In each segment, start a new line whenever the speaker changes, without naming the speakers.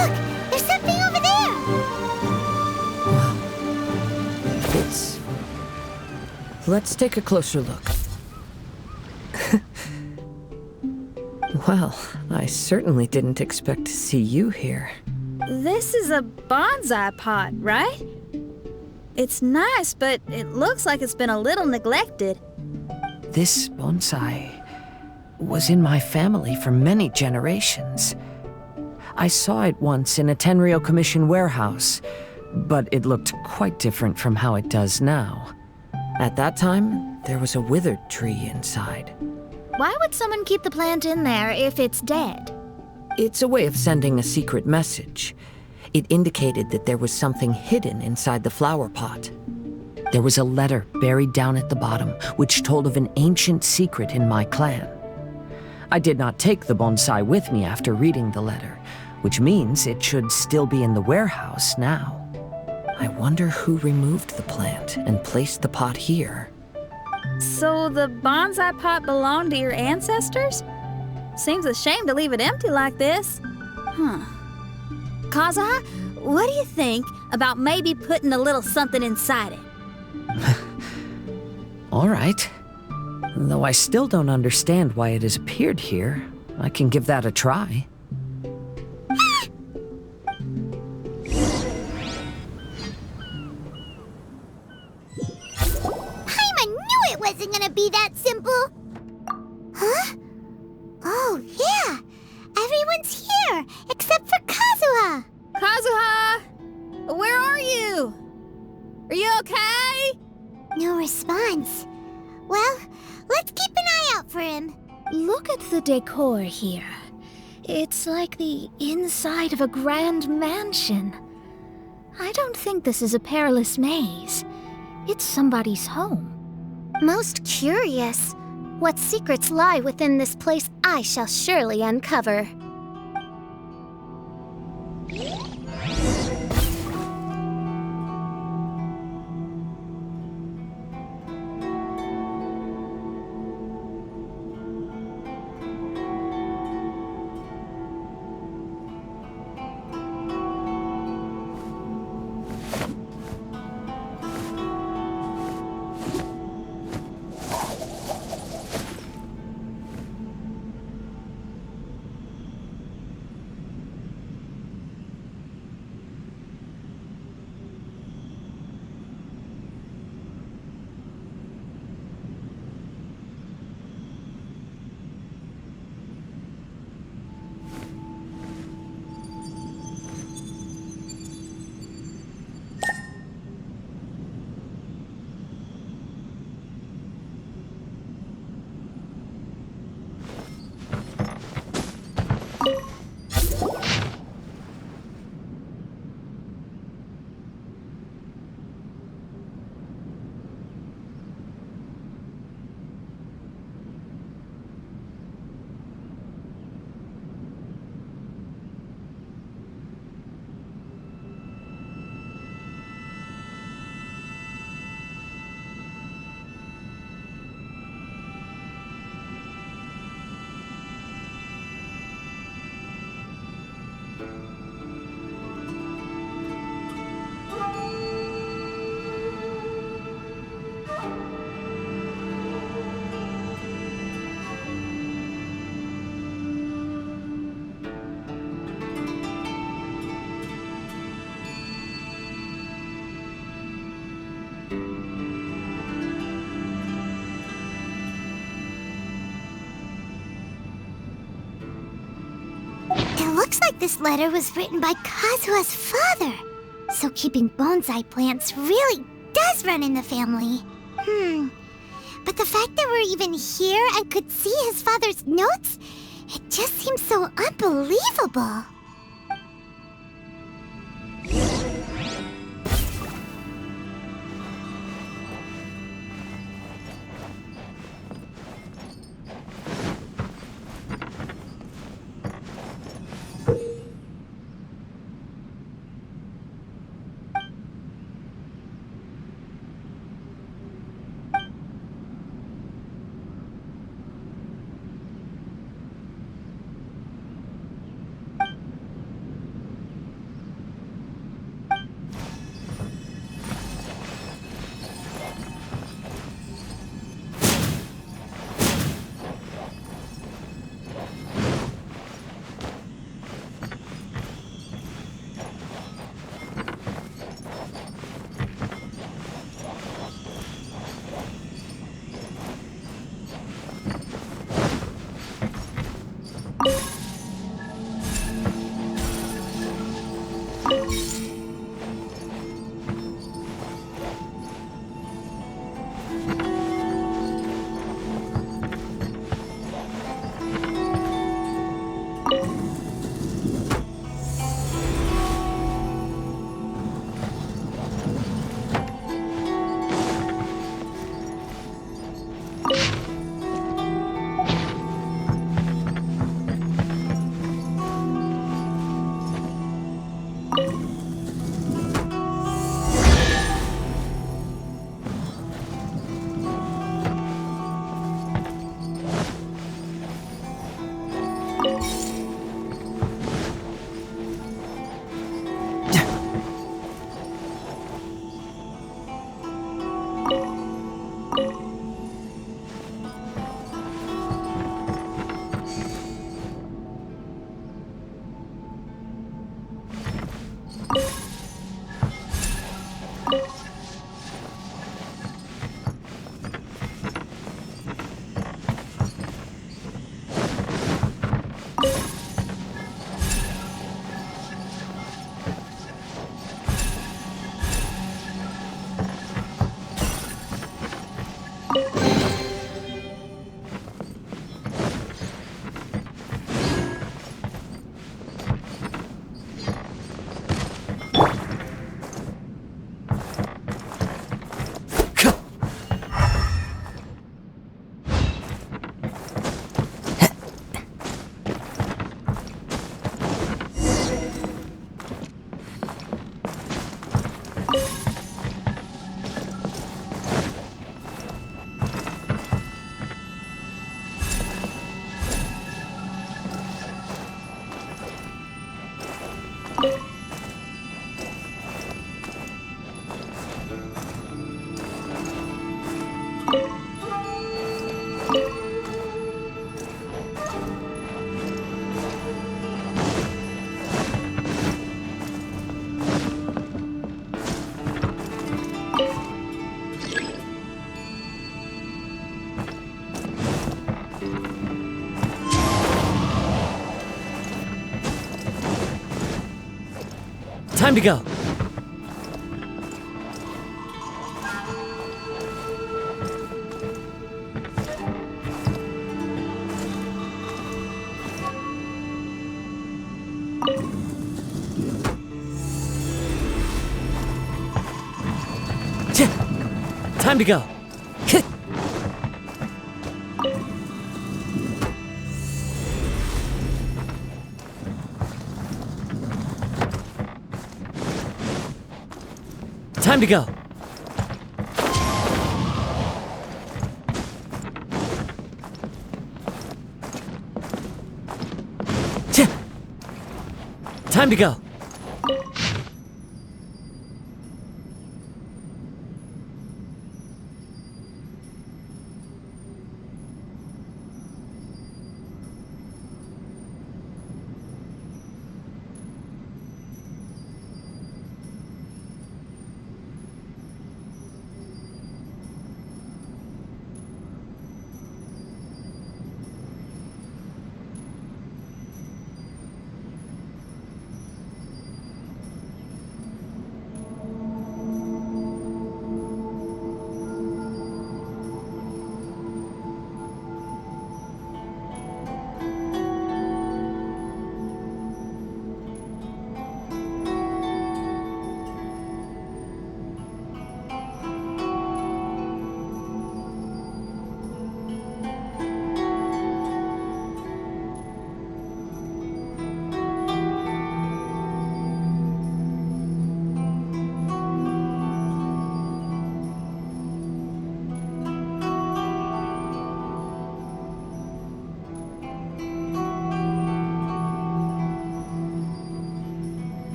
Look! There's something over there!
Let's take a closer look. Well, I certainly didn't expect to see you here.
This is a bonsai pot, right? It's nice, but it looks like it's been a little neglected.
This bonsai was in my family for many generations. I saw it once in a Tenryo Commission warehouse, but it looked quite different from how it does now. At that time, there was a withered tree inside.
Why would someone keep the plant in there if it's dead?
It's a way of sending a secret message. It indicated that there was something hidden inside the flower pot. There was a letter buried down at the bottom, which told of an ancient secret in my clan. I did not take the bonsai with me after reading the letter, which means it should still be in the warehouse now. I wonder who removed the plant and placed the pot here.
So the bonsai pot belonged to your ancestors? Seems a shame to leave it empty like this. Kazuha, what do you think about maybe putting a little something inside it?
All right. Though I still don't understand why it has appeared here, I can give that a try.
Wasn't gonna be that simple. Huh? Oh, yeah. Everyone's here, except for Kazuha.
Kazuha! Where are you? Are you okay?
No response. Well, let's keep an eye out for him.
Look at the decor here. It's like the inside of a grand mansion. I don't think this is a perilous maze. It's somebody's home.
Most curious. What secrets lie within this place I shall surely uncover. Looks like this letter was written by Kazuha's father. So keeping bonsai plants really does run in the family. But the fact that we're even here and could see his father's notes, it just seems so unbelievable.
Time to go. Time to go. Time to go. Time to go.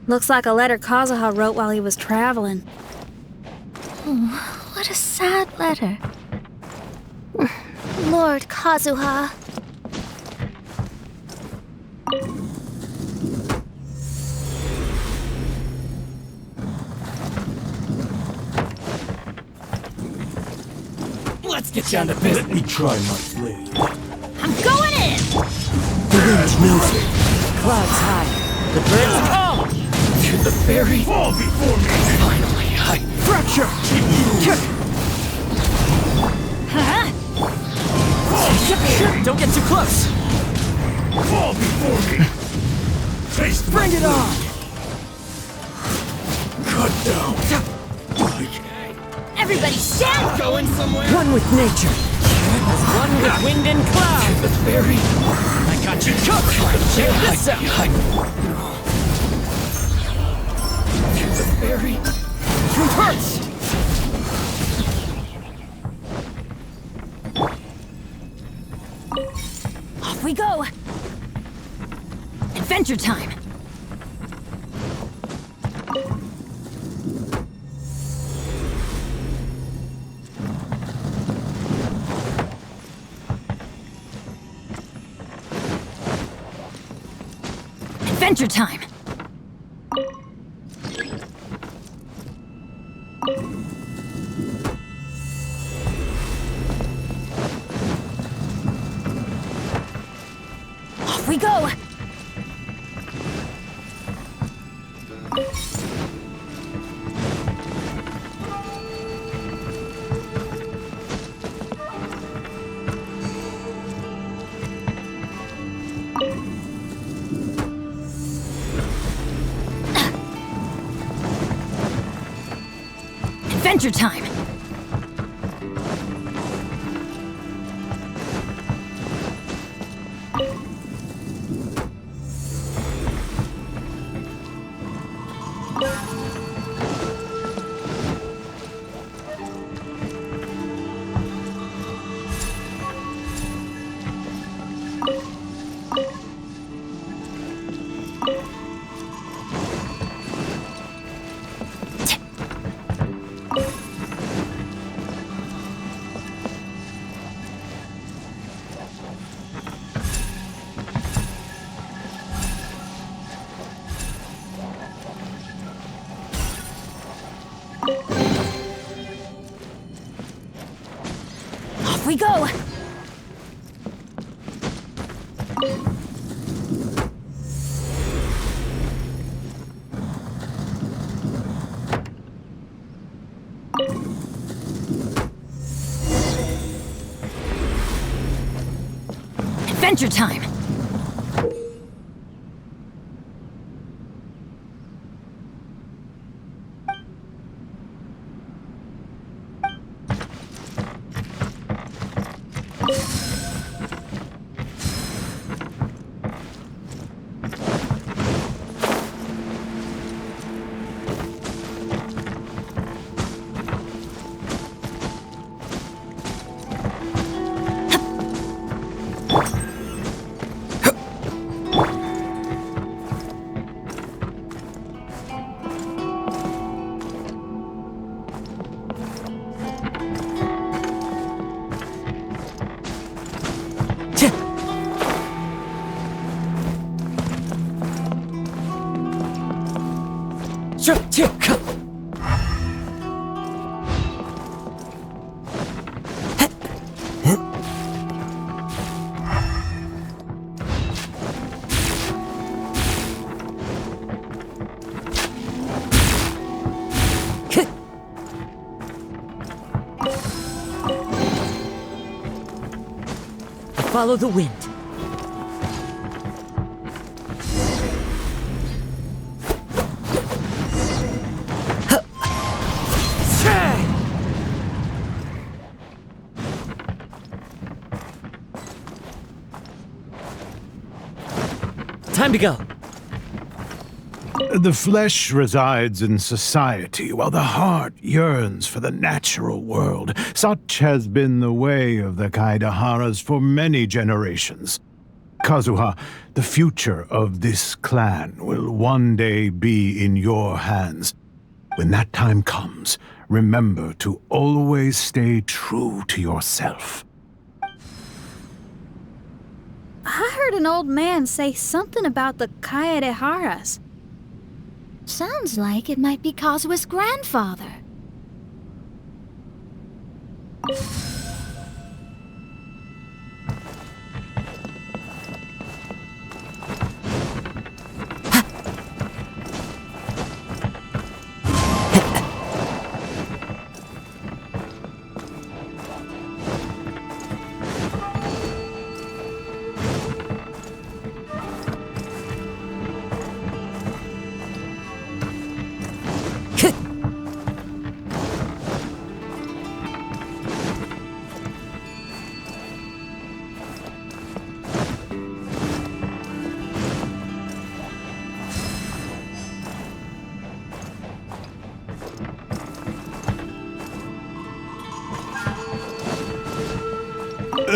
Looks like a letter Kazuha wrote while he was traveling.
Oh, what a sad letter. Lord Kazuha.
Let's get down to business. Let me try my blade.
I'm going in!
The wind's moving.
Clouds high. The birds come!
To the ferry. Fall before me. Finally, I fracture.
Huh?
Don't get too close!
Fall before me. Taste.
Bring it on!
Cut down.
Everybody stand!
Going somewhere.
One with nature. One with wind and cloud.
To the ferry.
I got you covered. Check this out.
To the ferry.
Truth hurts.
Off we go! Adventure time! Adventure time! Off we go! Adventure time! Off we go! Adventure time!
Follow the wind. Time to go.
The flesh resides in society, while the heart yearns for the natural world. Such has been the way of the Kaidaharas for many generations. Kazuha, the future of this clan will one day be in your hands. When that time comes, remember to always stay true to yourself.
I heard an old man say something about the Kaedeharas.
Sounds like it might be Kazuha's grandfather.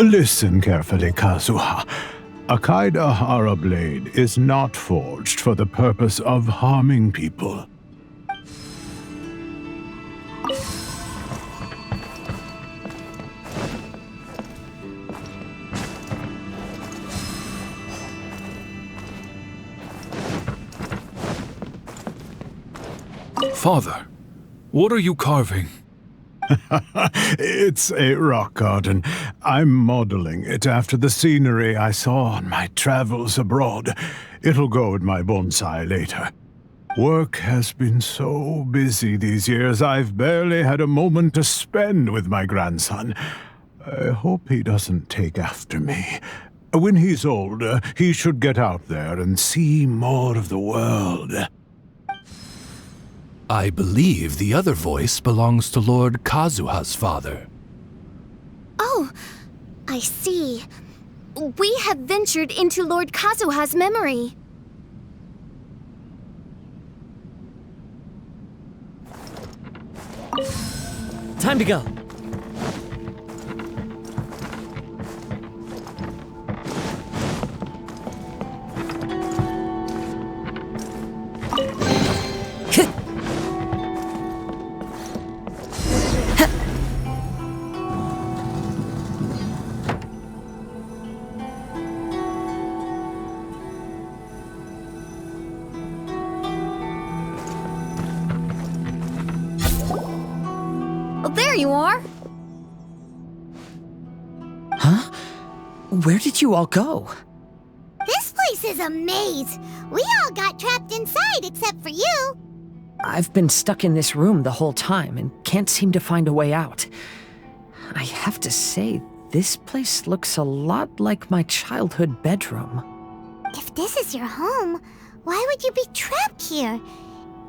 Listen carefully, Kazuha. A Kaedahara blade is not forged for the purpose of harming people.
Father, what are you carving?
It's a rock garden. I'm modeling it after the scenery I saw on my travels abroad. It'll go in my bonsai later. Work has been so busy these years, I've barely had a moment to spend with my grandson. I hope he doesn't take after me. When he's older, he should get out there and see more of the world.
I believe the other voice belongs to Lord Kazuha's father.
Oh, I see. We have ventured into Lord Kazuha's memory.
Time to go.
There you are.
Huh? Where did you all go?
This place is a maze. We all got trapped inside except for you.
I've been stuck in this room the whole time and can't seem to find a way out. I have to say, this place looks a lot like my childhood bedroom.
If this is your home, why would you be trapped here?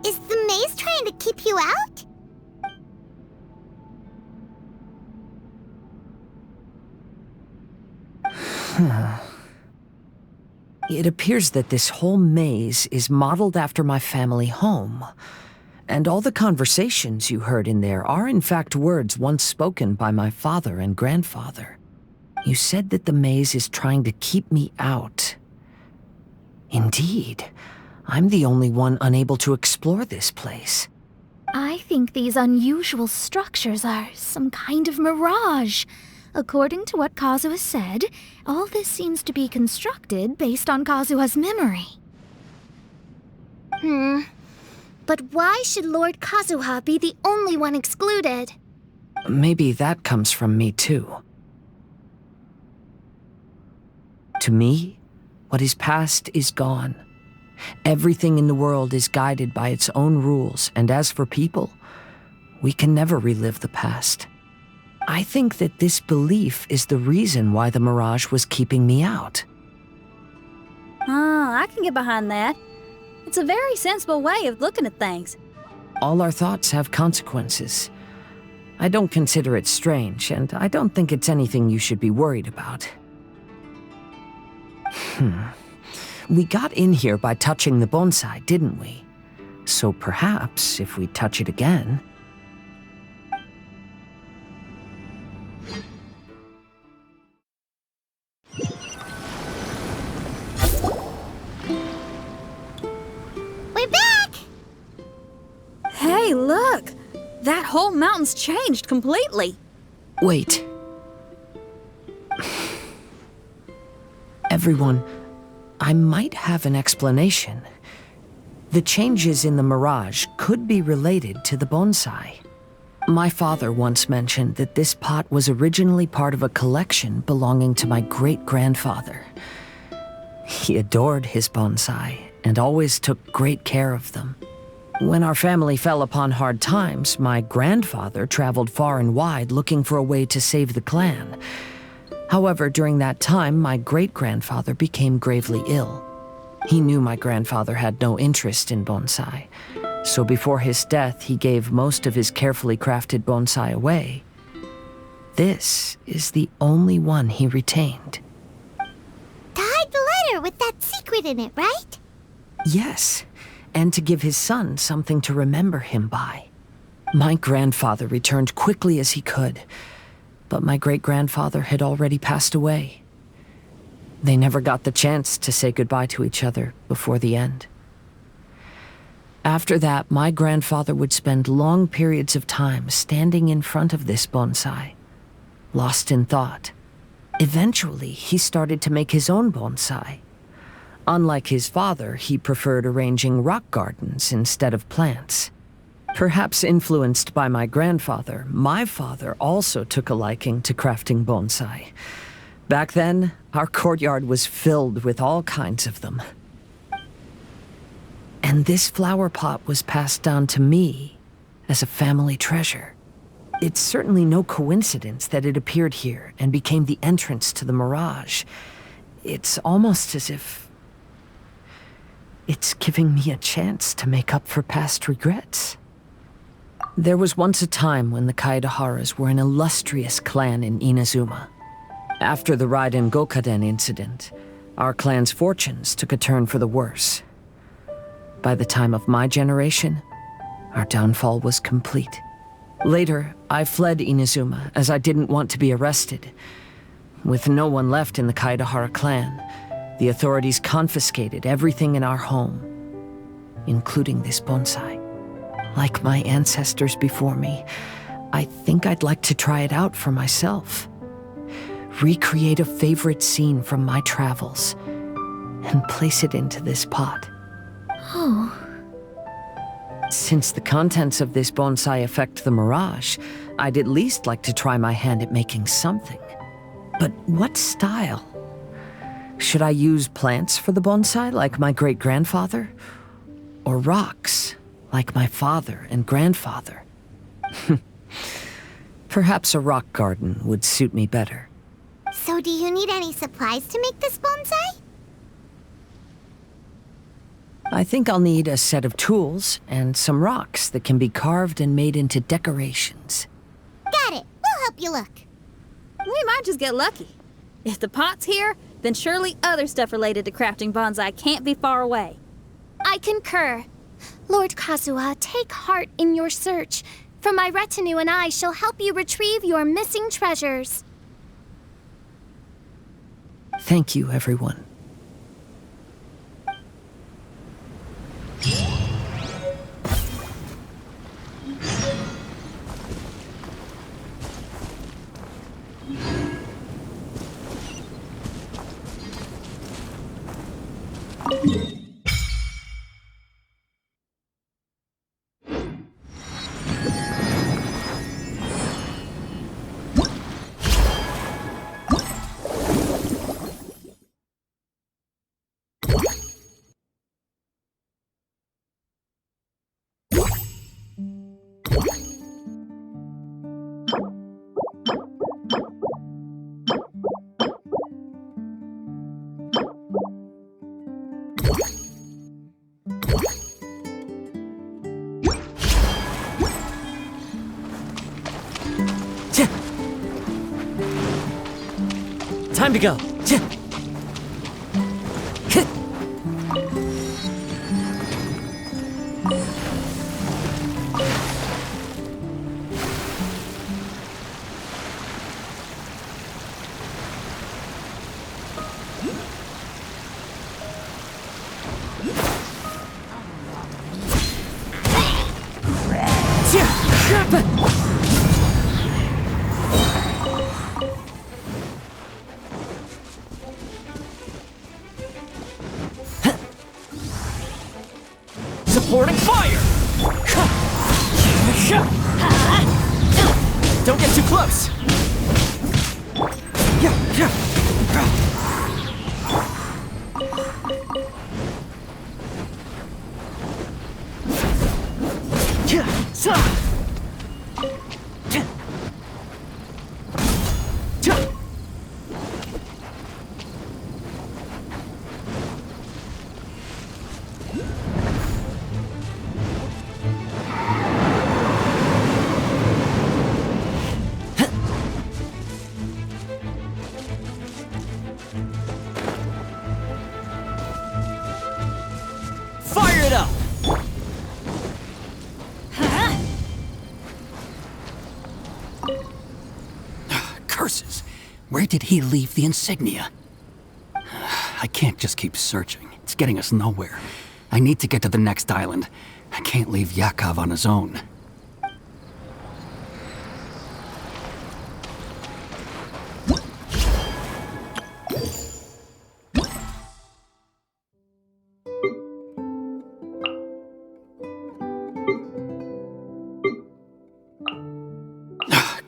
Is the maze trying to keep you out?
It appears that this whole maze is modeled after my family home. And all the conversations you heard in there are in fact words once spoken by my father and grandfather. You said that the maze is trying to keep me out. Indeed, I'm the only one unable to explore this place.
I think these unusual structures are some kind of mirage. According to what Kazuha said, all this seems to be constructed based on Kazuha's memory.
But why should Lord Kazuha be the only one excluded?
Maybe that comes from me too. To me, what is past is gone. Everything in the world is guided by its own rules, and as for people, we can never relive the past. I think that this belief is the reason why the mirage was keeping me out.
I can get behind that. It's a very sensible way of looking at things.
All our thoughts have consequences. I don't consider it strange, and I don't think it's anything you should be worried about. We got in here by touching the bonsai, didn't we? So perhaps, if we touch it again...
Hey, look! That whole mountain's changed completely.
Wait. Everyone, I might have an explanation. The changes in the mirage could be related to the bonsai. My father once mentioned that this pot was originally part of a collection belonging to my great-grandfather. He adored his bonsai and always took great care of them. When our family fell upon hard times, my grandfather traveled far and wide looking for a way to save the clan. However, during that time, my great-grandfather became gravely ill. He knew my grandfather had no interest in bonsai, so before his death, he gave most of his carefully crafted bonsai away. This is the only one he retained.
To hide the letter with that secret in it, right?
Yes, and to give his son something to remember him by. My grandfather returned quickly as he could, but my great-grandfather had already passed away. They never got the chance to say goodbye to each other before the end. After that, my grandfather would spend long periods of time standing in front of this bonsai, lost in thought. Eventually, he started to make his own bonsai. Unlike his father, he preferred arranging rock gardens instead of plants. Perhaps influenced by my grandfather, my father also took a liking to crafting bonsai. Back then, our courtyard was filled with all kinds of them. And this flower pot was passed down to me as a family treasure. It's certainly no coincidence that it appeared here and became the entrance to the mirage. It's almost as if it's giving me a chance to make up for past regrets. There was once a time when the Kaidaharas were an illustrious clan in Inazuma. After the Raiden Gokaden incident, our clan's fortunes took a turn for the worse. By the time of my generation, our downfall was complete. Later, I fled Inazuma as I didn't want to be arrested. With no one left in the Kaidahara clan, the authorities confiscated everything in our home, including this bonsai. Like my ancestors before me, I think I'd like to try it out for myself. Recreate a favorite scene from my travels and place it into this pot.
Oh.
Since the contents of this bonsai affect the mirage, I'd at least like to try my hand at making something. But what style? Should I use plants for the bonsai like my great-grandfather? Or rocks like my father and grandfather? Perhaps a rock garden would suit me better.
So do you need any supplies to make this bonsai?
I think I'll need a set of tools and some rocks that can be carved and made into decorations.
Got it. We'll help you look.
We might just get lucky. If the pot's here, then surely other stuff related to crafting bonsai can't be far away.
I concur. Lord Kazuha, take heart in your search, for my retinue and I shall help you retrieve your missing treasures.
Thank you, everyone. Time to go.
Supporting fire! Don't get too close! Fire it up! Curses! Where did he leave the insignia? I can't just keep searching. It's getting us nowhere. I need to get to the next island. I can't leave Yakov on his own.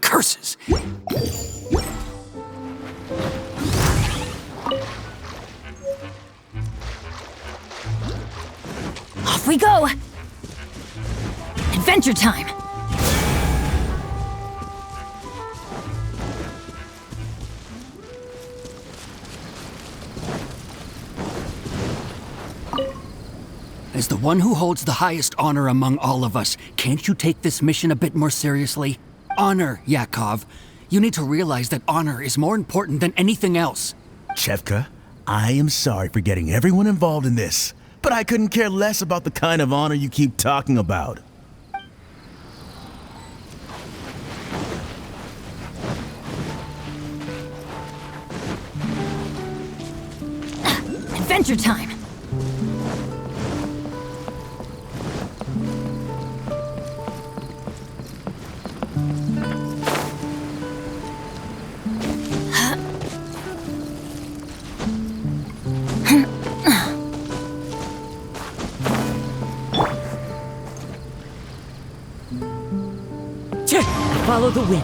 Curses!
Off we go! Adventure time!
As the one who holds the highest honor among all of us, can't you take this mission a bit more seriously? Honor, Yakov. You need to realize that honor is more important than anything else.
Chevka, I am sorry for getting everyone involved in this, but I couldn't care less about the kind of honor you keep talking about.
Adventure time!
Follow the wind.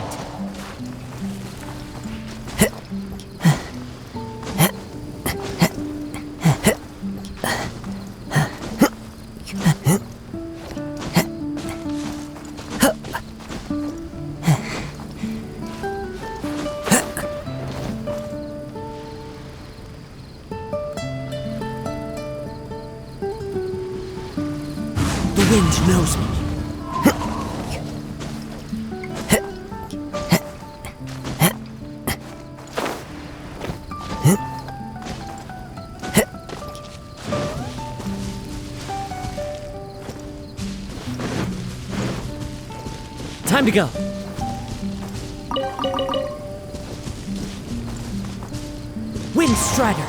The wind knows me. Time to go. Wind Strider.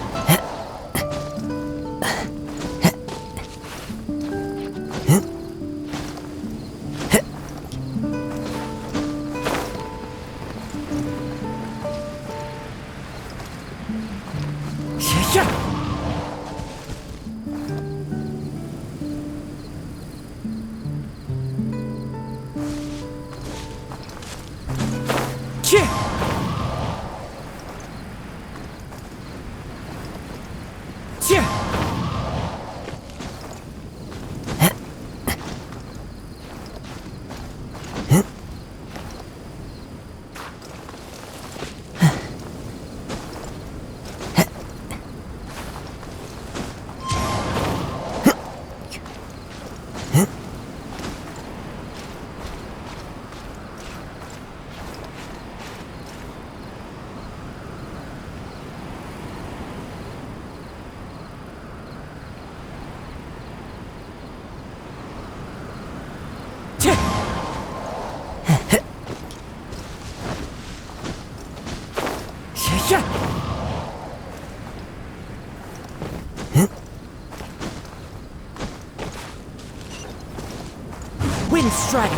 Wind Strider.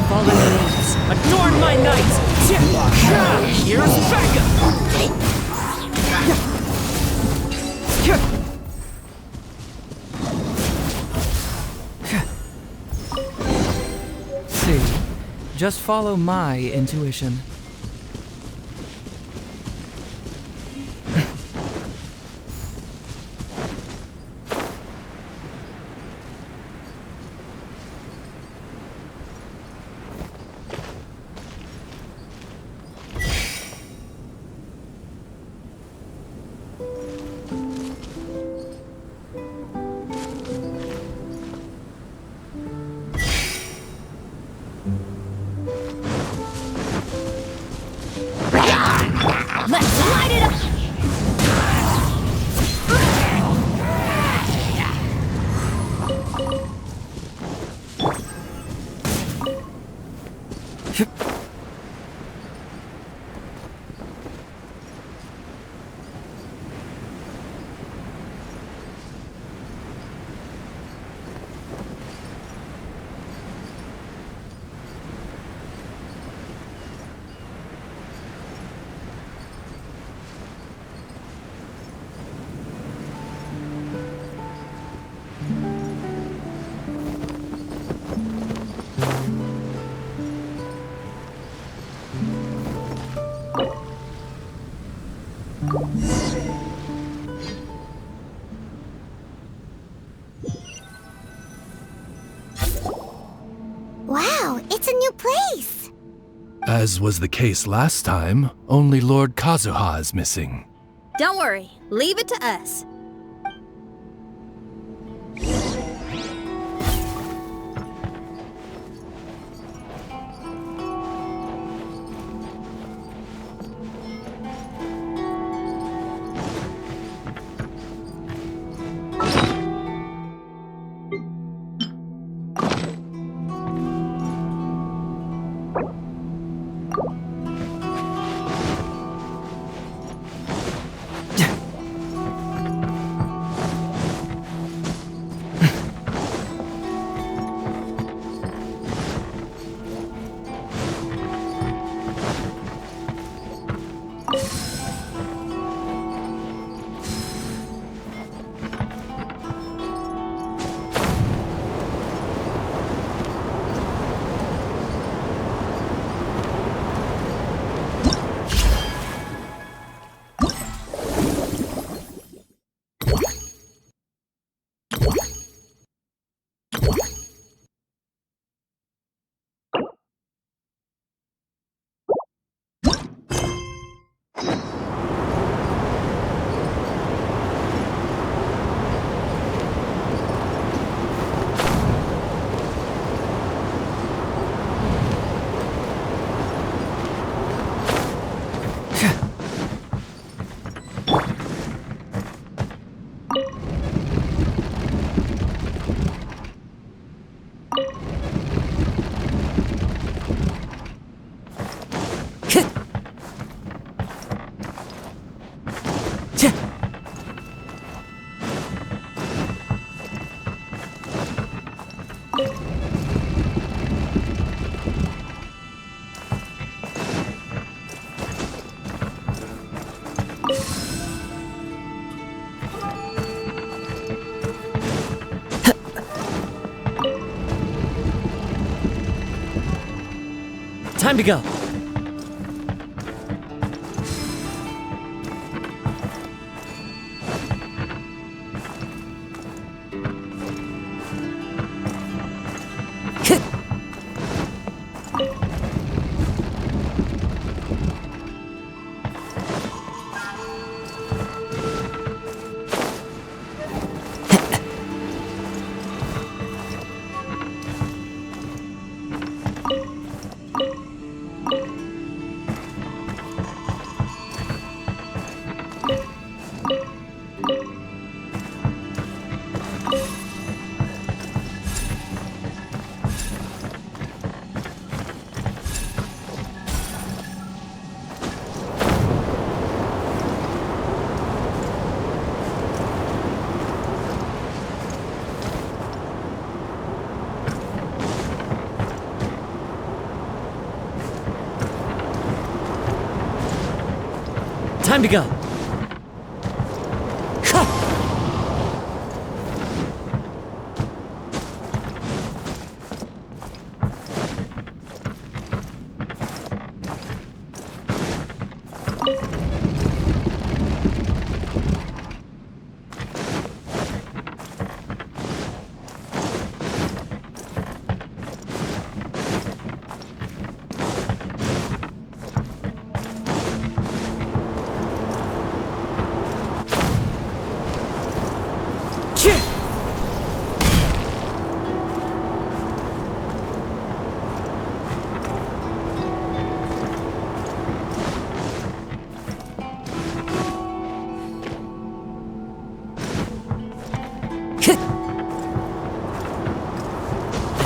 fallen angels, adorn my knights! Here's backup!
See, just follow my intuition.
Let's light it up!
Wow, it's a new place!
As was the case last time, only Lord KAZUHA is missing.
Don't worry, leave it to us.
Time to go. Time to go.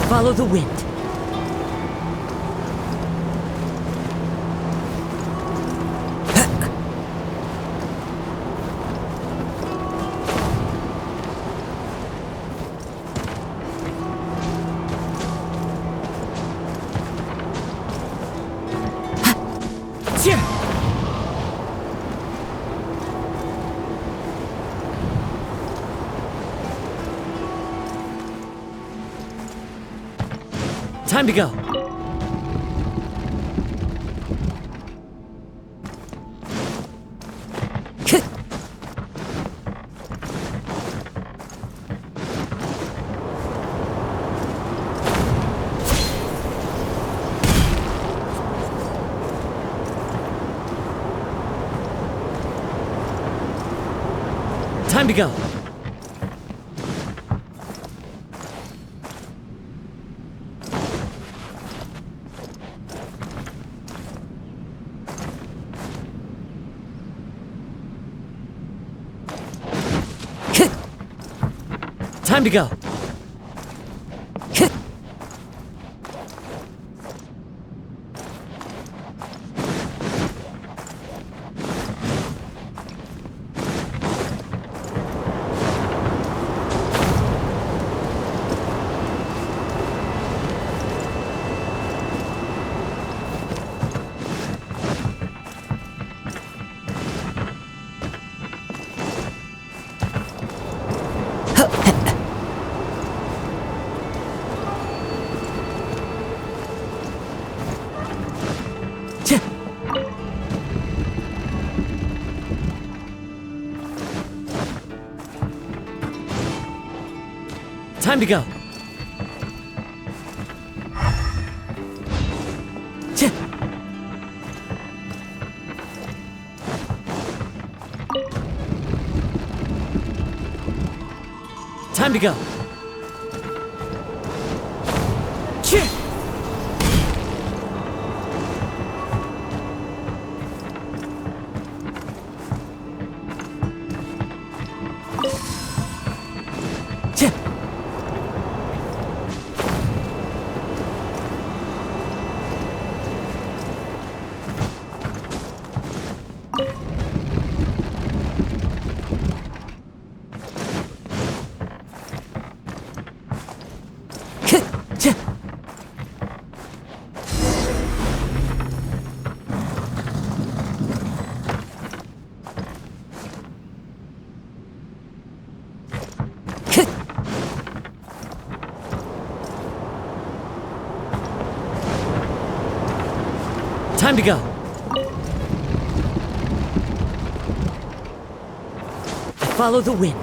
Follow the wind. Time to go. Time to go. Time to go. Time to go. Time to go. Time to go. Follow the wind.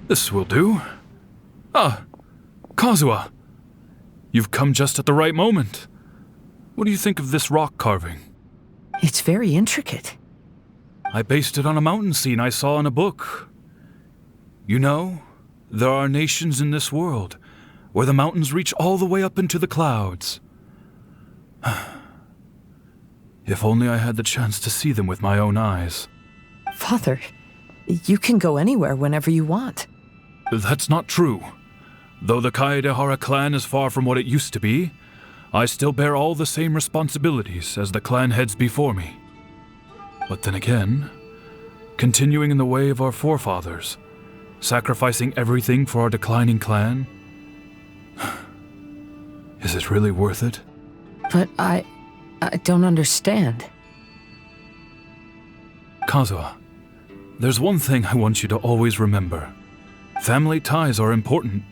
This will do. Ah, Kazuha. You've come just at the right moment. What do you think of this rock carving?
It's very intricate.
I based it on a mountain scene I saw in a book. You know, there are nations in this world where the mountains reach all the way up into the clouds. If only I had the chance to see them with my own eyes.
Father, you can go anywhere whenever you want.
That's not true. Though the KAZUHA clan is far from what it used to be, I still bear all the same responsibilities as the clan heads before me. But then again, continuing in the way of our forefathers, sacrificing everything for our declining clan, is it really worth it?
But I don't understand.
Kazuha, there's one thing I want you to always remember. Family ties are important,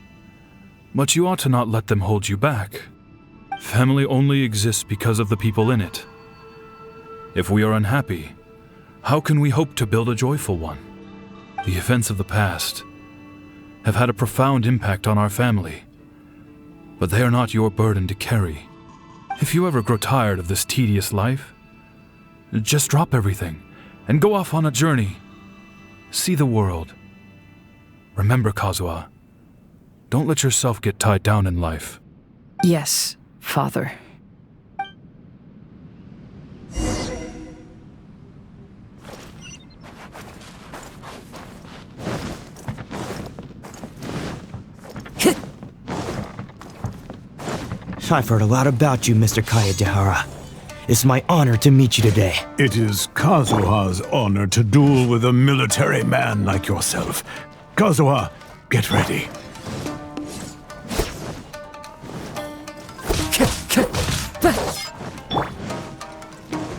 but you ought to not let them hold you back. Family only exists because of the people in it. If we are unhappy, how can we hope to build a joyful one? The events of the past have had a profound impact on our family, but they are not your burden to carry. If you ever grow tired of this tedious life, just drop everything and go off on a journey. See the world. Remember, Kazuha, don't let yourself get tied down in life.
Yes, Father.
I've heard a lot about you, Mr. KAZUHA. It's my honor to meet you today.
It is Kazuha's honor to duel with a military man like yourself. Kazuha, get ready.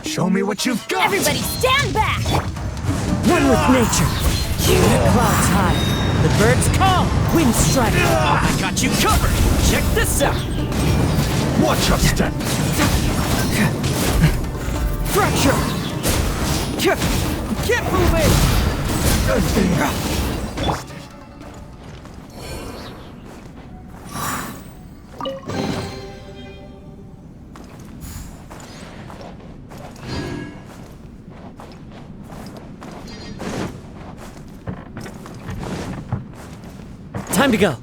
Show me what you've got!
Everybody stand back!
One with nature. The clouds high. The birds call. Wind strike.
I got you covered! Check this out! Watch your step!
Fracture.
Keep moving!
Time to go.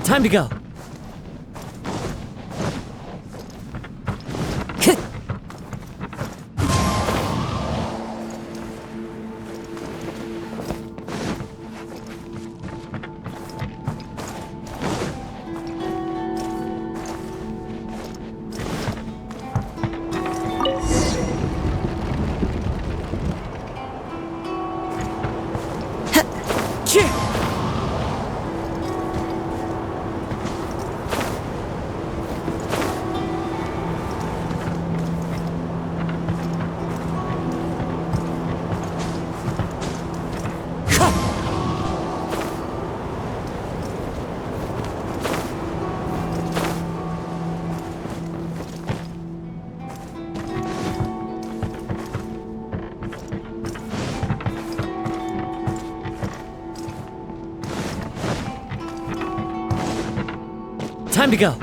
Time to go. Time to go.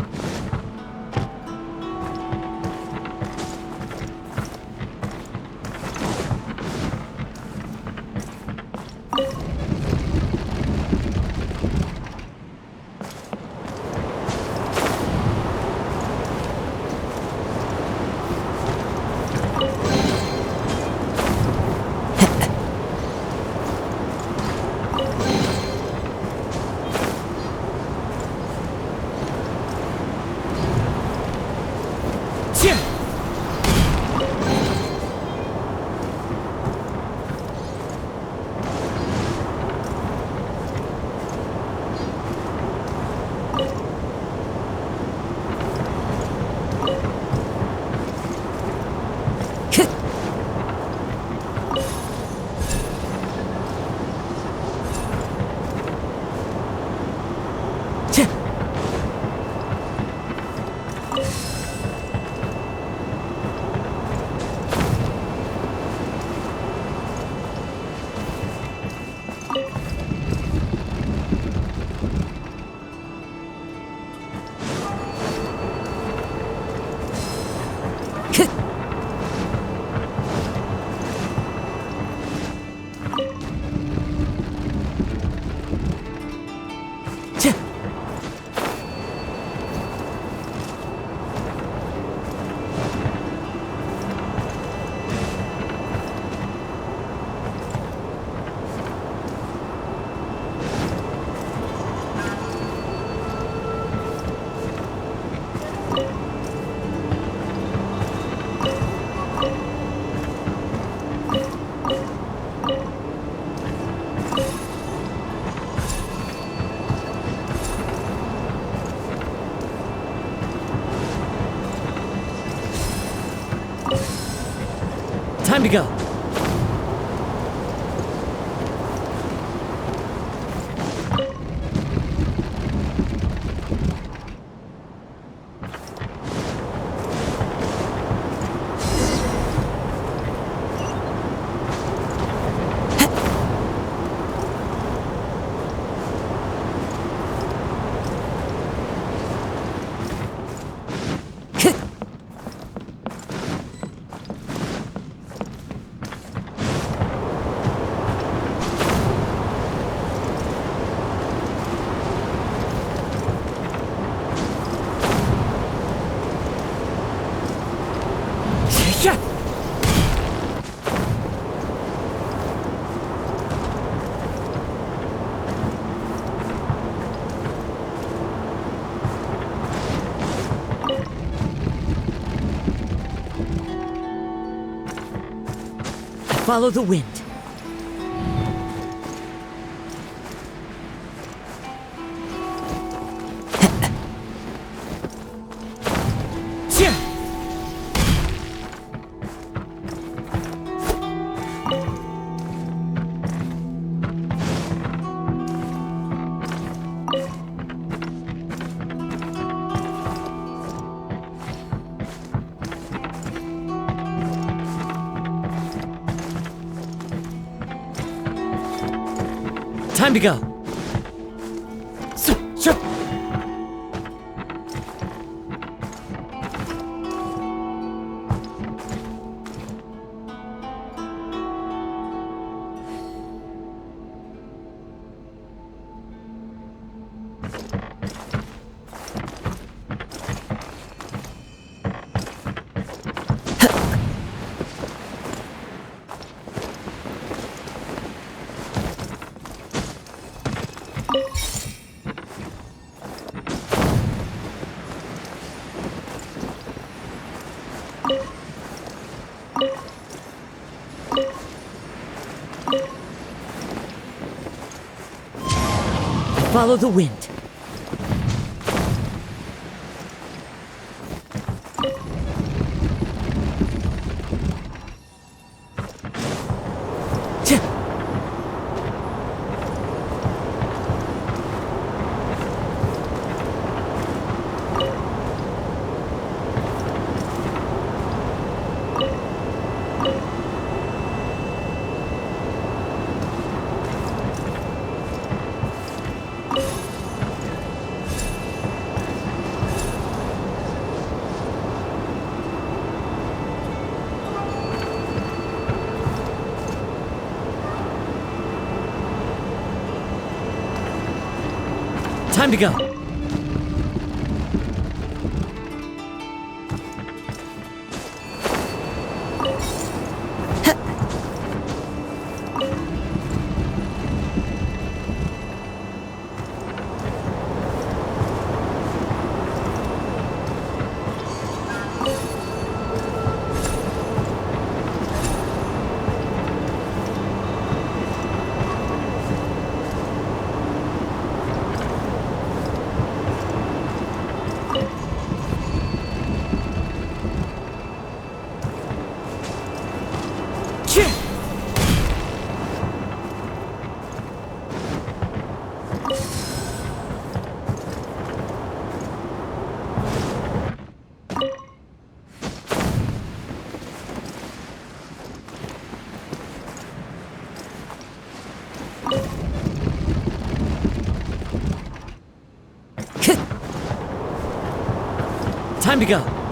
Time to go. Follow the wind. Time to go. Follow the wind. Time to go. Time to go.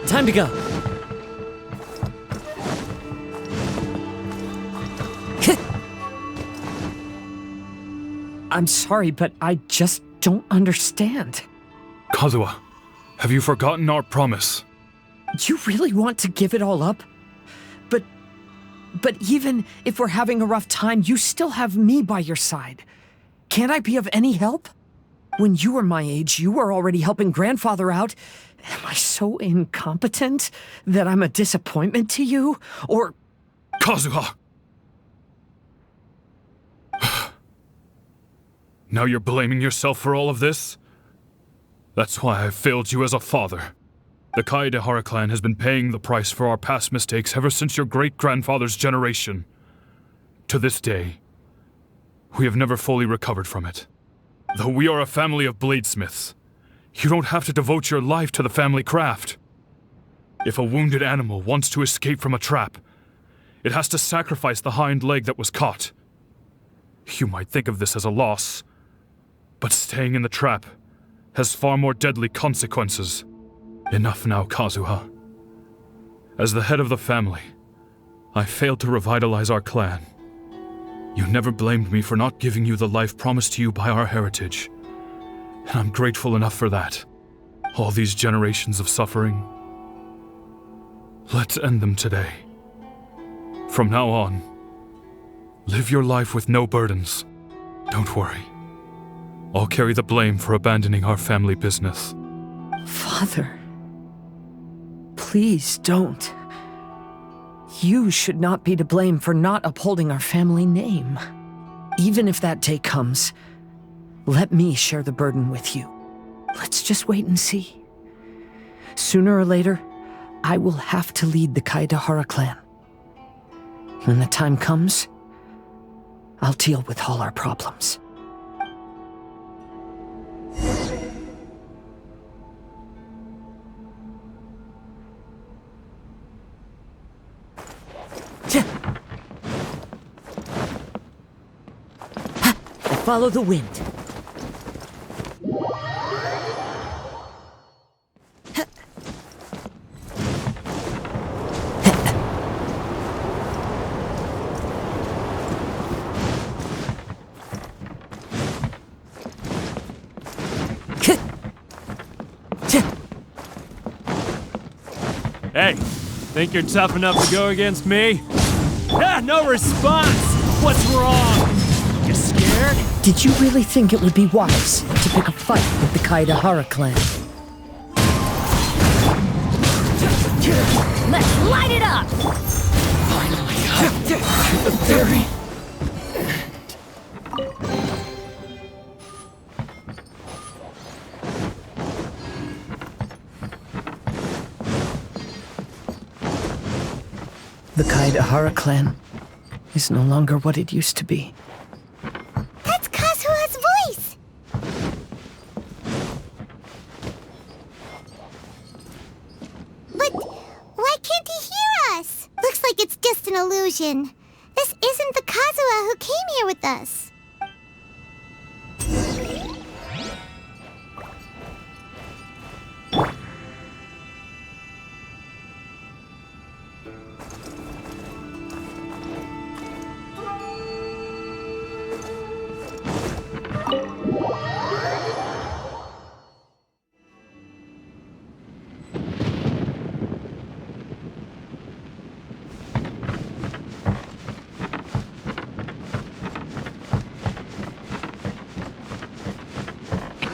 Time to go. I'm sorry, but I just don't understand.
Kazuha, have you forgotten our promise?
You really want to give it all up? But even if we're having a rough time, you still have me by your side. Can't I be of any help? When you were my age, you were already helping grandfather out. Am I so incompetent that I'm a disappointment to you? Or...
Kazuha! Now you're blaming yourself for all of this? That's why I failed you as a father. The Kaedehara clan has been paying the price for our past mistakes ever since your great-grandfather's generation. To this day, we have never fully recovered from it. Though we are a family of bladesmiths, you don't have to devote your life to the family craft. If a wounded animal wants to escape from a trap, it has to sacrifice the hind leg that was caught. You might think of this as a loss, but staying in the trap has far more deadly consequences. Enough now, Kazuha. As the head of the family, I failed to revitalize our clan. You never blamed me for not giving you the life promised to you by our heritage, and I'm grateful enough for that. All these generations of suffering, let's end them today. From now on, live your life with no burdens. Don't worry. I'll carry the blame for abandoning our family business.
Father, please don't. You should not be to blame for not upholding our family name. Even if that day comes, let me share the burden with you. Let's just wait and see. Sooner or later, I will have to lead the Kaedehara clan. When the time comes, I'll deal with all our problems. Follow the wind.
Hey, think you're tough enough to go against me? Ah, no response! What's wrong? You scared?
Did you really think it would be wise to pick a fight with the KAZUHA clan?
Let's light it up!
The ferry.
The KAZUHA clan is no longer what it used to be.
That's KAZUHA's voice! But why can't he hear us? Looks like it's just an illusion. This isn't the KAZUHA who came here with us.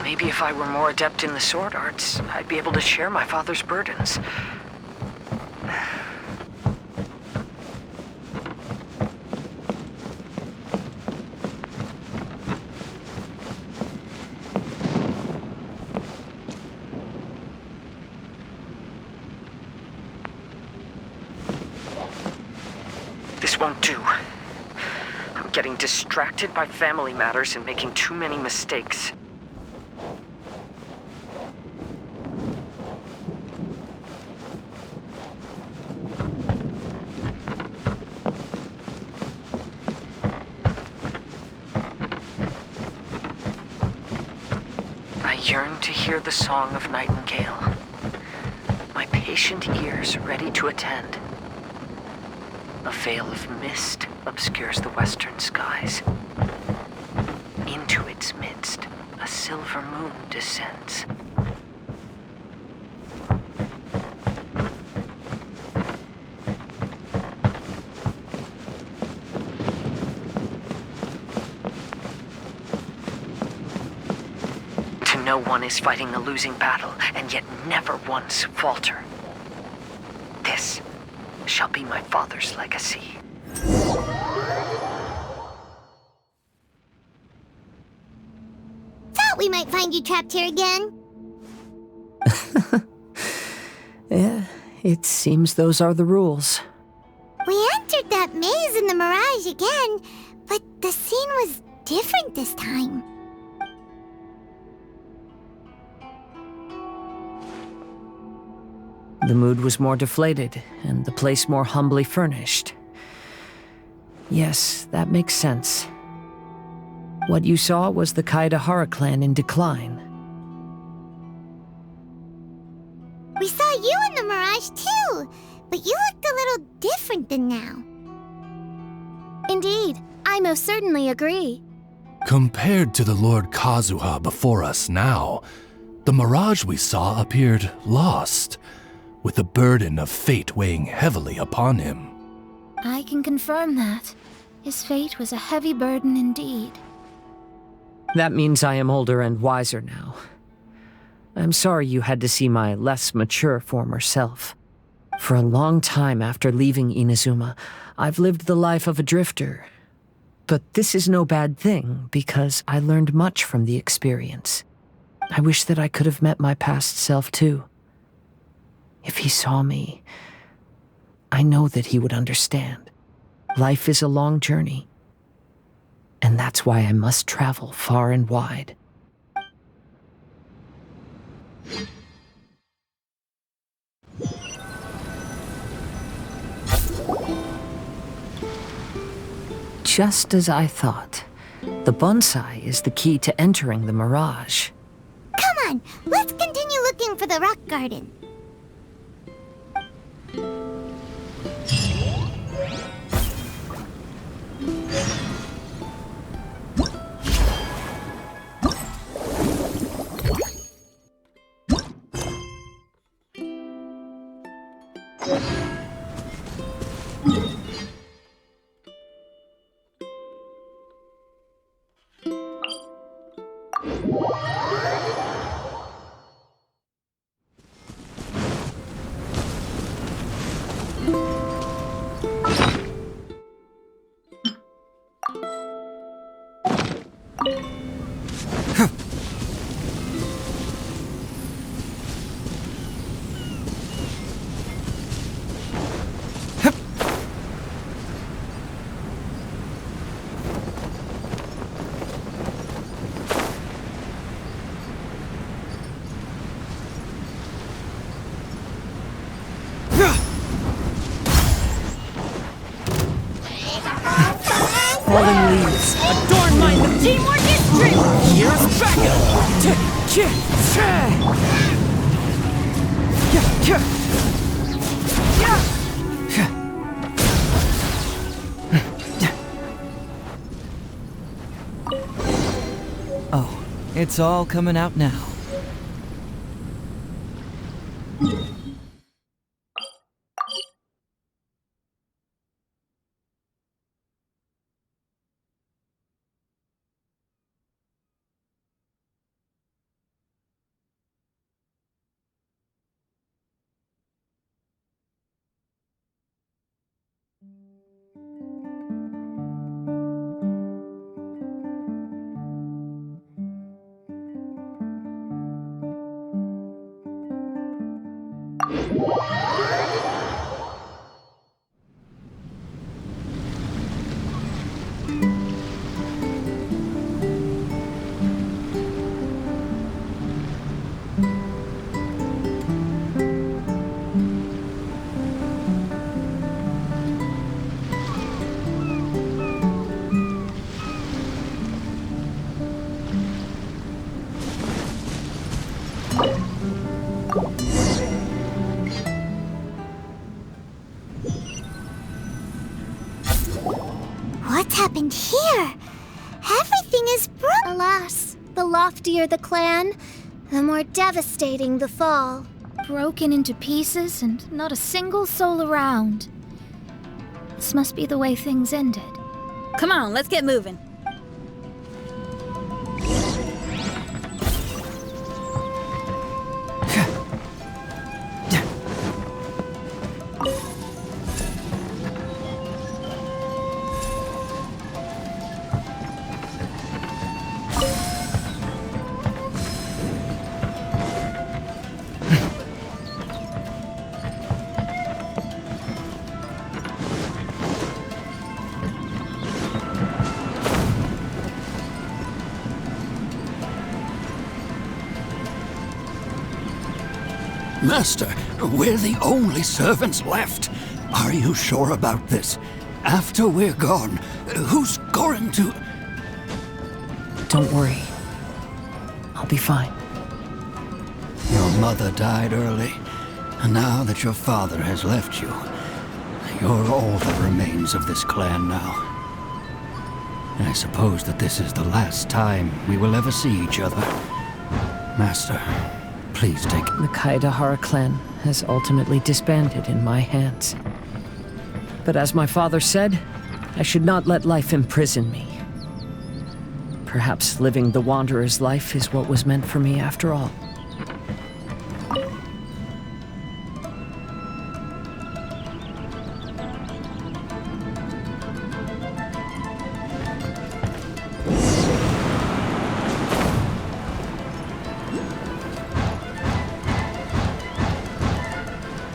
Maybe if I were more adept in the sword arts, I'd be able to share my father's burdens. This won't do. I'm getting distracted by family matters and making too many mistakes. I yearn to hear the song of nightingale. My patient ears ready to attend. A veil of mist obscures the western skies. Into its midst, a silver moon descends. To know one is fighting a losing battle, and yet never once falter. This shall be my father's legacy.
Thought we might find you trapped here again.
Yeah, it seems those are the rules.
We entered that maze in the Mirage again, but the scene was different this time.
The mood was more deflated, and the place more humbly furnished. Yes, that makes sense. What you saw was the KAZUHA clan in decline.
We saw you in the Mirage too, but you looked a little different than now.
Indeed, I most certainly agree.
Compared to the Lord KAZUHA before us now, the mirage we saw appeared lost, with the burden of fate weighing heavily upon him.
I can confirm that. His fate was a heavy burden indeed.
That means I am older and wiser now. I'm sorry you had to see my less mature former self. For a long time after leaving Inazuma, I've lived the life of a drifter. But this is no bad thing, because I learned much from the experience. I wish that I could have met my past self too. If he saw me, I know that he would understand. Life is a long journey, and that's why I must travel far and wide. Just as I thought, The bonsai is the key to entering the mirage.
Come on, let's continue looking for the rock garden.
Falling leaves.
Adorn mine with teamwork is strength!
Here's
Oh, it's all coming out now.
What's happened here? Everything is broken.
Alas, the loftier the clan, the more devastating the fall.
Broken into pieces and not a single soul around. This must be the way things ended.
Come on, let's get moving.
Master, we're the only servants left. Are you sure about this? After we're gone, who's going to...
Don't worry. I'll be fine.
Your mother died early, and now that your father has left you, you're all that remains of this clan now. I suppose that this is the last time we will ever see each other. Master, please take...
The KAZUHA clan has ultimately disbanded in my hands. But as my father said, I should not let life imprison me. Perhaps living the wanderer's life is what was meant for me after all.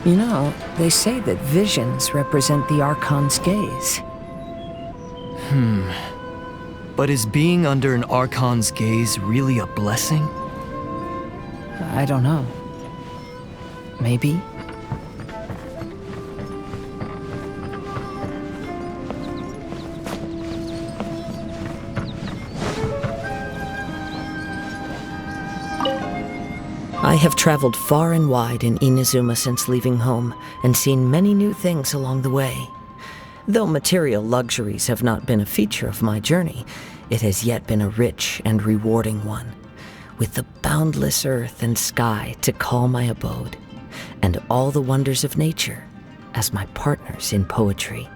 You know, they say that visions represent the Archon's gaze.
But is being under an Archon's gaze really a blessing?
I don't know. Maybe. I have traveled far and wide in Inazuma since leaving home and seen many new things along the way. Though material luxuries have not been a feature of my journey, it has yet been a rich and rewarding one, with the boundless earth and sky to call my abode, and all the wonders of nature as my partners in poetry.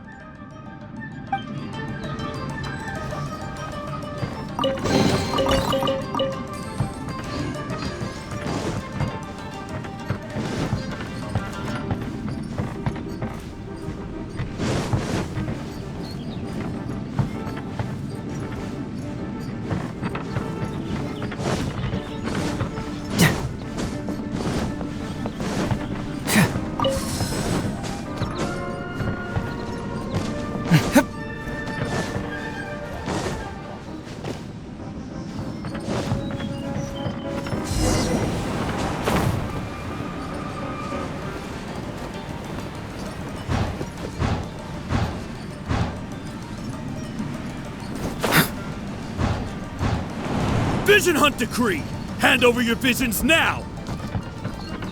Vision Hunt Decree! Hand over your visions now!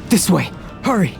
This way! Hurry!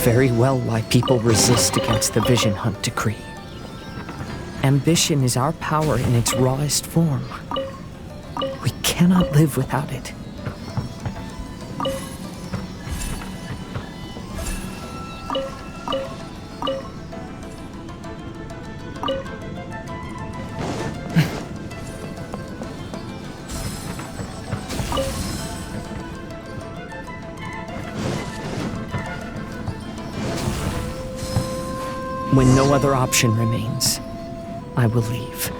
Very well why people resist against the Vision Hunt Decree. Ambition is our power in its rawest form. We cannot live without it. When no other option remains, I will leave.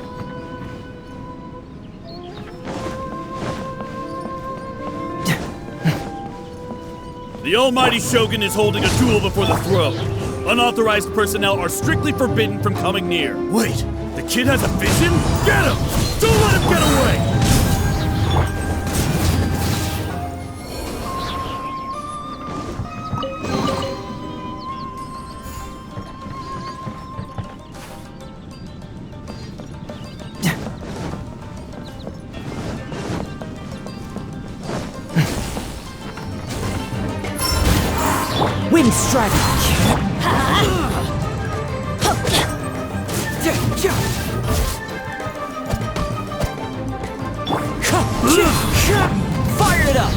The Almighty Shogun is holding a duel before the throne. Unauthorized personnel are strictly forbidden from coming near. Wait, the kid has a vision? Get him! Don't let him get away!
Wind Strike! Fire it up!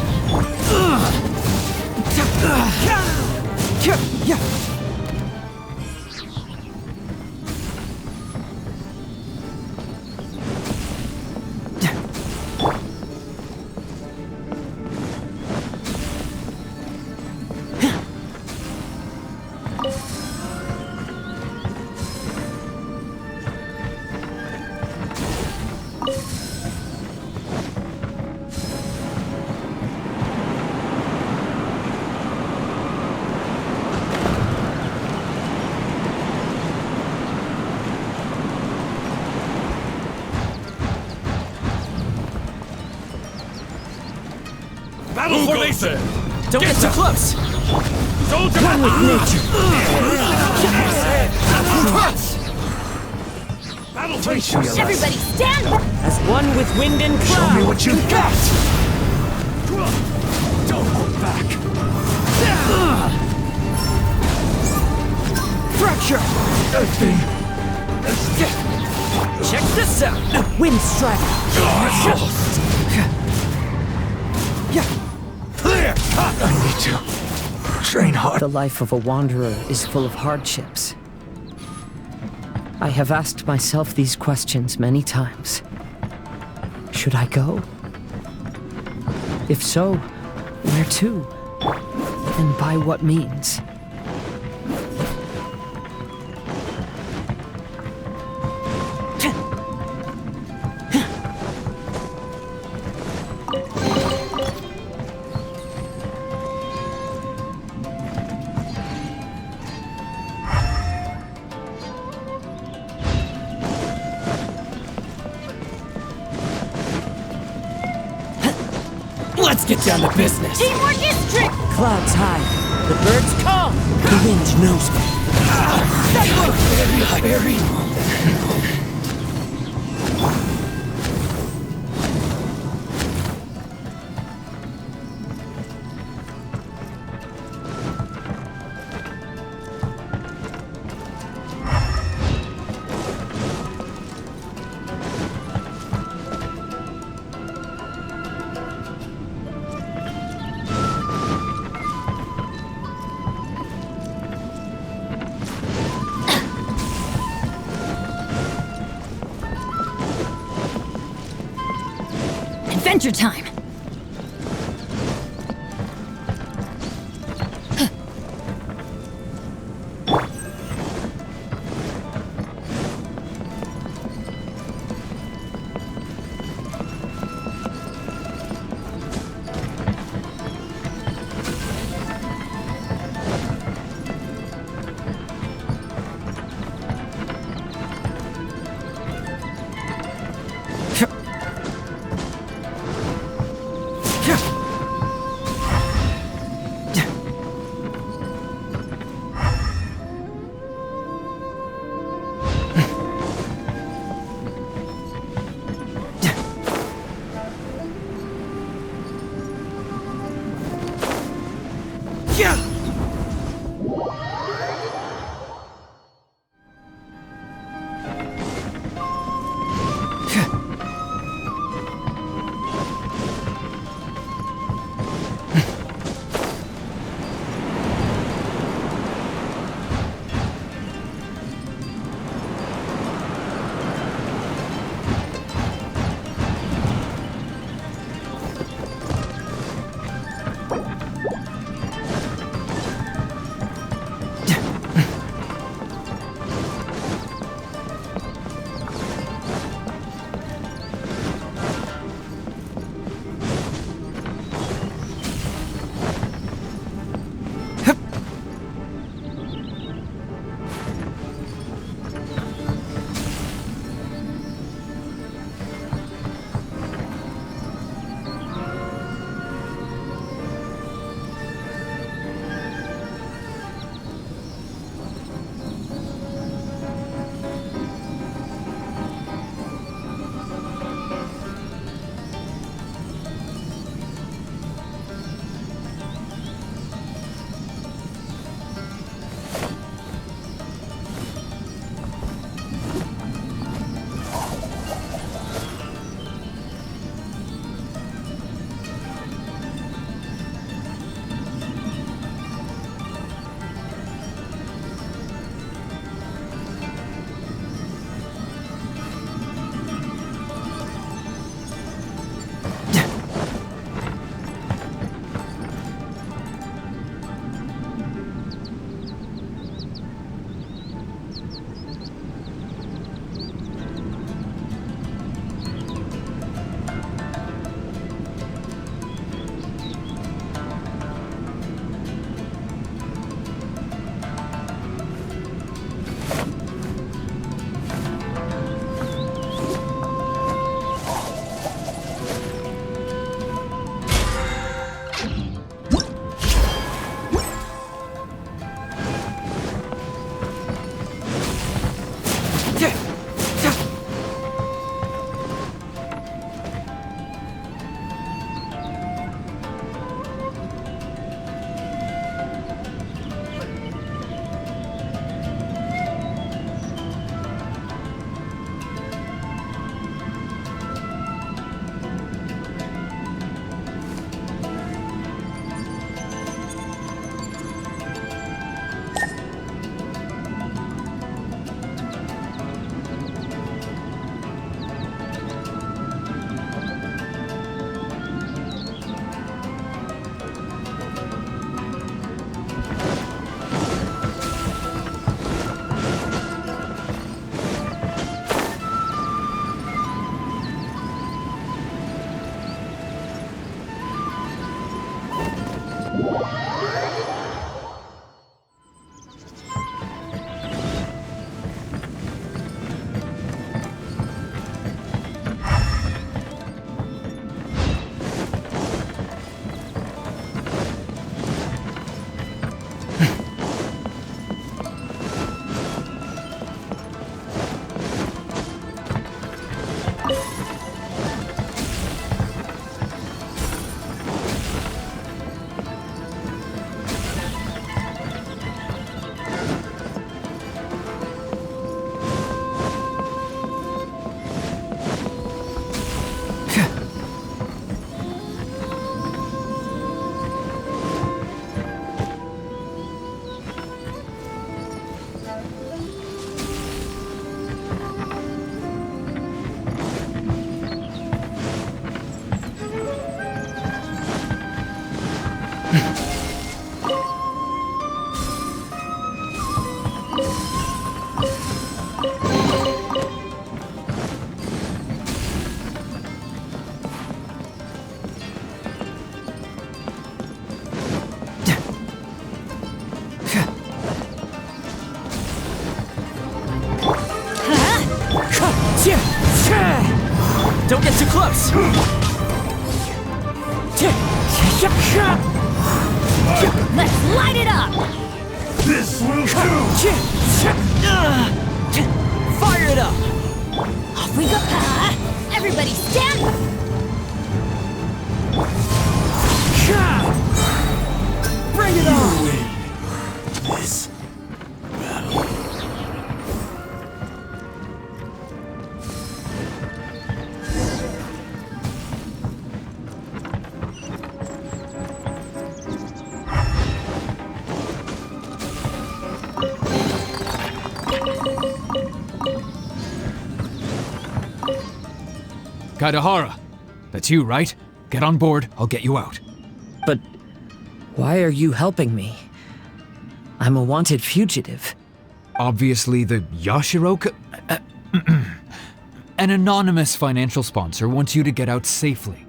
Battle formation!
Don't get too close!
Soldier
One with nature!
Battle formation!
Everybody stand back!
As one with wind and cloud.
Show me what you got!
Don't hold back!
Fracture! Check this out!
Wind strike.
I need to train hard.
The life of a wanderer is full of hardships. I have asked myself these questions many times. Should I go? If so, where to? And by what means?
Let's get down to business.
Teamwork is strict!
Clouds high. The birds calm. The wind knows me.
Very
Adventure time!
Don't get too close!
Let's light it up!
This will do!
Fire it up!
Off we go! Everybody stand!
Bring it on!
This battle.
KAZUHA, that's you, right? Get on board, I'll get you out.
But why are you helping me? I'm a wanted fugitive.
Obviously the Yashiroka... An anonymous financial sponsor wants you to get out safely.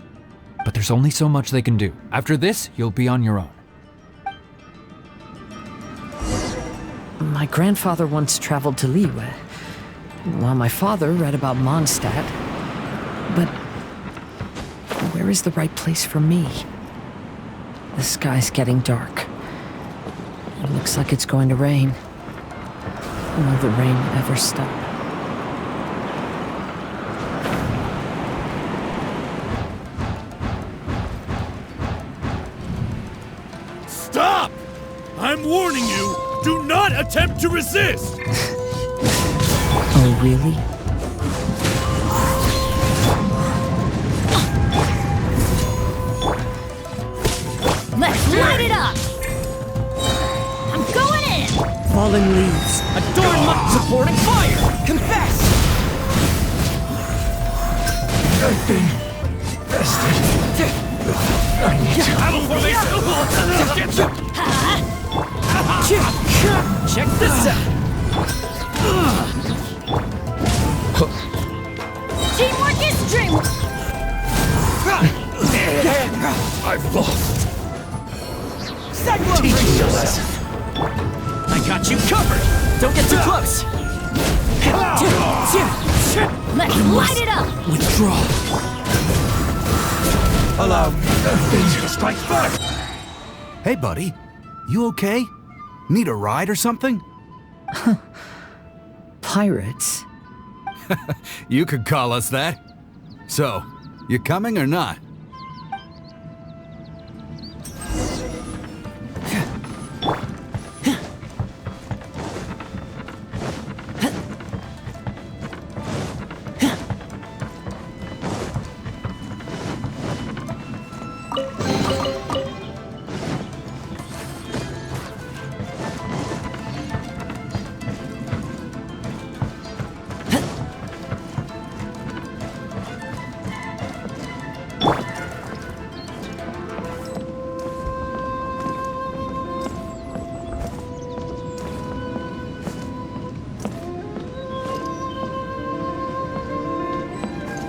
But there's only so much they can do. After this, you'll be on your own.
My grandfather once traveled to Liyue, while my father read about Mondstadt. But where is the right place for me? The sky's getting dark. It looks like it's going to rain. Will the rain ever stop?
Stop! I'm warning you, do not attempt to resist!
Oh, really?
Let's light it up! I'm going in!
Fallen leaves.
Adornment supporting fire! Confess!
I've been bested. I need to...
Battle formation!
Check this out!
Teamwork is dreamwork!
I've lost.
Cyclone
Teach me a
Racer!
lesson.
I got you covered! Don't get too close!
Let's light it up!
Withdraw!
Allow me to strike back.
Hey, buddy. You okay? Need a ride or something?
Pirates?
You could call us that. So, you coming or not?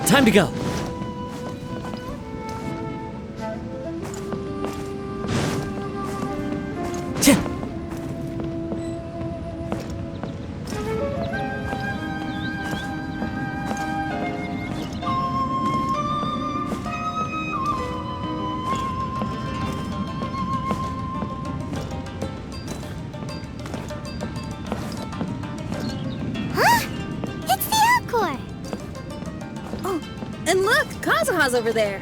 Time to go.
And look, KAZUHA's over there.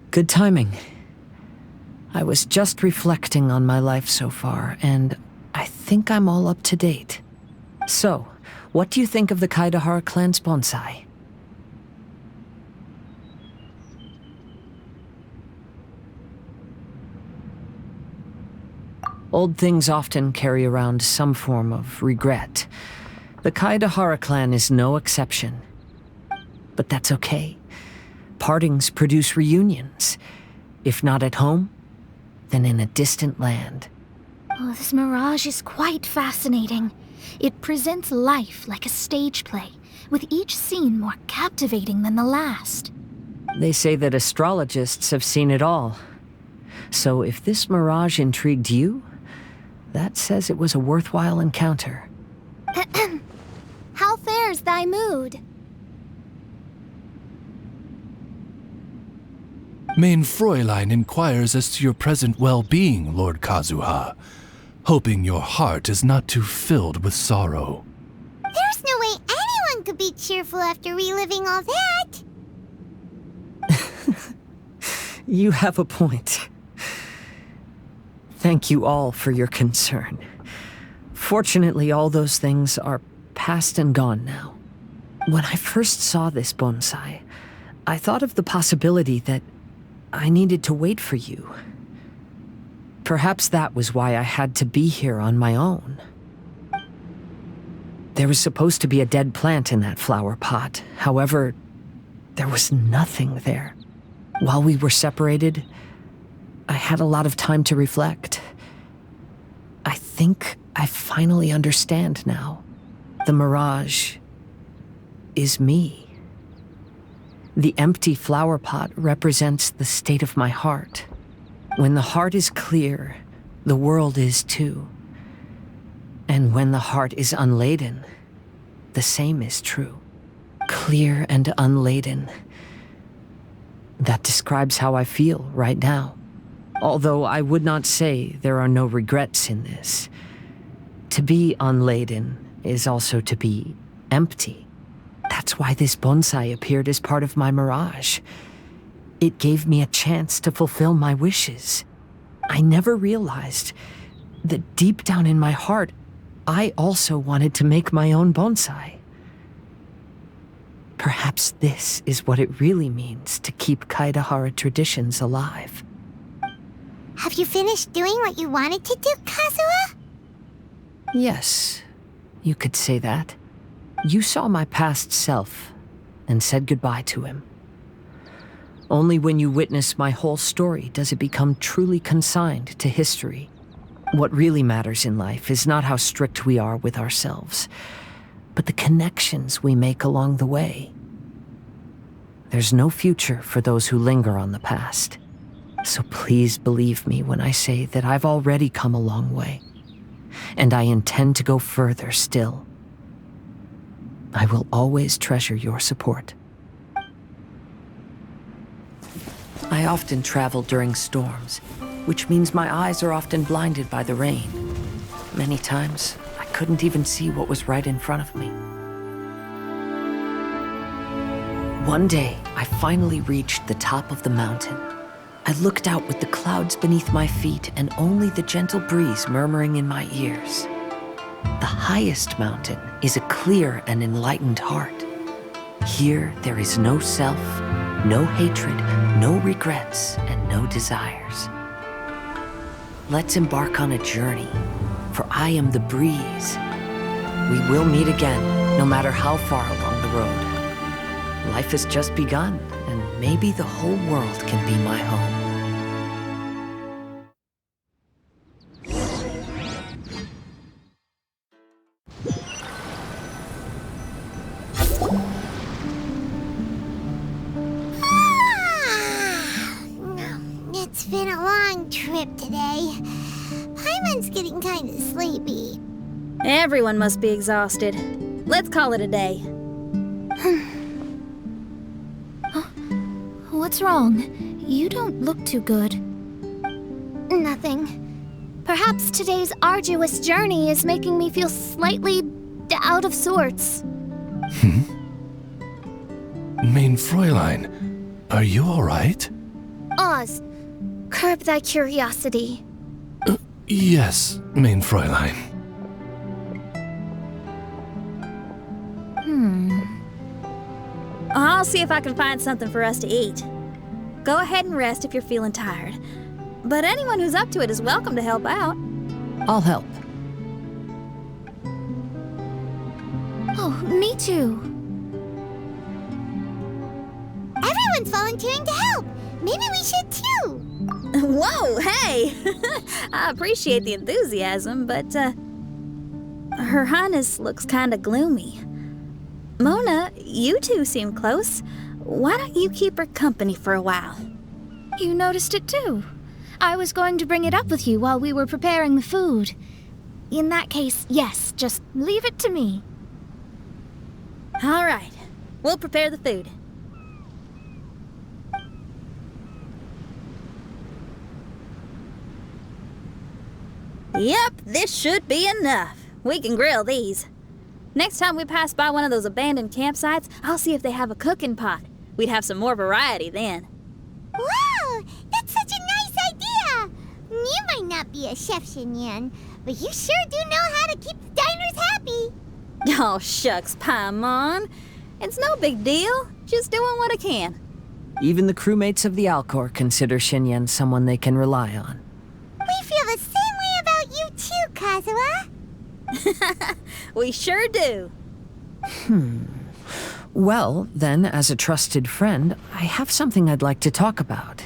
Good timing. I was just reflecting on my life so far, and I think I'm all up to date. So, what do you think of the KAZUHA clan's bonsai? Old things often carry around some form of regret. The KAZUHA clan is no exception. But that's okay. Partings produce reunions. If not at home, then in a distant land.
Oh, this mirage is quite fascinating. It presents life like a stage play, with each scene more captivating than the last.
They say that astrologists have seen it all. So if this mirage intrigued you, that says it was a worthwhile encounter.
How fares thy mood?
Main Fräulein inquires as to your present well-being, Lord KAZUHA, hoping your heart is not too filled with sorrow.
There's no way anyone could be cheerful after reliving all that.
You have a point. Thank you all for your concern. Fortunately, all those things are past and gone now. When I first saw this bonsai, I thought of the possibility that I needed to wait for you. Perhaps that was why I had to be here on my own. There was supposed to be a dead plant in that flower pot. However, there was nothing there. While we were separated, I had a lot of time to reflect. I think I finally understand now. The mirage is me. The empty flower pot represents the state of my heart. When the heart is clear, the world is too. And when the heart is unladen, the same is true. Clear and unladen. That describes how I feel right now. Although I would not say there are no regrets in this. To be unladen is also to be empty. That's why this bonsai appeared as part of my mirage. It gave me a chance to fulfill my wishes. I never realized that deep down in my heart, I also wanted to make my own bonsai. Perhaps this is what it really means to keep KAZUHA traditions alive.
Have you finished doing what you wanted to do, KAZUHA?
Yes, you could say that. You saw my past self and said goodbye to him. Only when you witness my whole story does it become truly consigned to history. What really matters in life is not how strict we are with ourselves, but the connections we make along the way. There's no future for those who linger on the past. So please believe me when I say that I've already come a long way, and I intend to go further still. I will always treasure your support. I often travel during storms, which means my eyes are often blinded by the rain. Many times, I couldn't even see what was right in front of me. One day, I finally reached the top of the mountain. I looked out with the clouds beneath my feet and only the gentle breeze murmuring in my ears. The highest mountain is a clear and enlightened heart. Here, there is no self, no hatred, no regrets, and no desires. Let's embark on a journey, for I am the breeze. We will meet again, no matter how far along the road. Life has just begun, and maybe the whole world can be my home.
It's been a long trip today. Paimon's getting kind of sleepy.
Everyone must be exhausted. Let's call it a day.
What's wrong? You don't look too good.
Nothing. Perhaps today's arduous journey is making me feel slightly out of sorts.
Main Fräulein, are you all right?
Oz, curb thy curiosity.
Yes, Main Fräulein.
I'll see if I can find something for us to eat. Go ahead and rest if you're feeling tired. But anyone who's up to it is welcome to help out.
I'll help.
Oh, me too.
Everyone's volunteering to help. Maybe we should too.
Whoa, hey! I appreciate the enthusiasm, but, Her Highness looks kinda gloomy. Mona, you two seem close. Why don't you keep her company for a while?
You noticed it too. I was going to bring it up with you while we were preparing the food. In that case, yes, just leave it to me.
All right, we'll prepare the food. Yep, this should be enough. We can grill these. Next time we pass by one of those abandoned campsites, I'll see if they have a cooking pot. We'd have some more variety then.
Wow, that's such a nice idea. You might not be a chef, Xinyan, but you sure do know how to keep the diners happy.
Oh, shucks, Paimon. It's no big deal. Just doing what I can.
Even the crewmates of the Alcor consider Xinyan someone they can rely on.
We feel the same way about you too, Kazuha.
We sure do.
Well, then, as a trusted friend, I have something I'd like to talk about.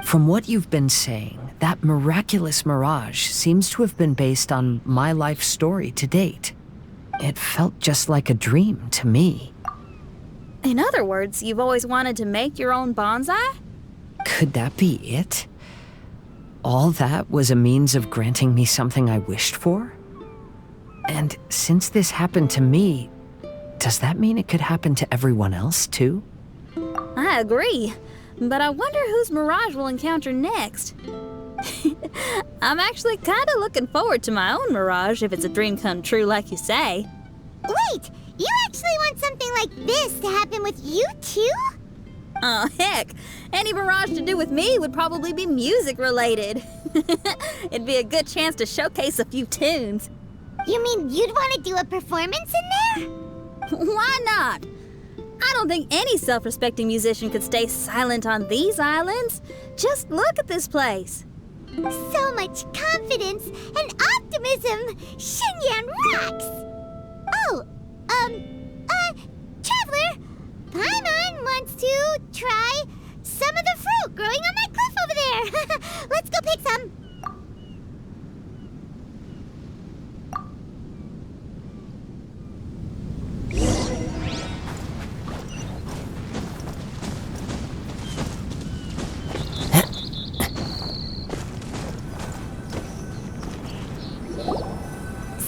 From what you've been saying, that miraculous mirage seems to have been based on my life story to date. It felt just like a dream to me.
In other words, you've always wanted to make your own bonsai?
Could that be it? All that was a means of granting me something I wished for? And since this happened to me, does that mean it could happen to everyone else, too?
I agree, but I wonder whose mirage we'll encounter next. I'm actually kind of looking forward to my own mirage if it's a dream come true like you say.
Wait, you actually want something like this to happen with you too?
Oh, heck. Any mirage to do with me would probably be music related. It'd be a good chance to showcase a few tunes.
You mean you'd want to do a performance in there?
Why not? I don't think any self-respecting musician could stay silent on these islands. Just look at this place.
So much confidence and optimism. Xinyan rocks! Oh, Traveler, Paimon wants to try some of the fruit growing on that cliff over there. Let's go pick some.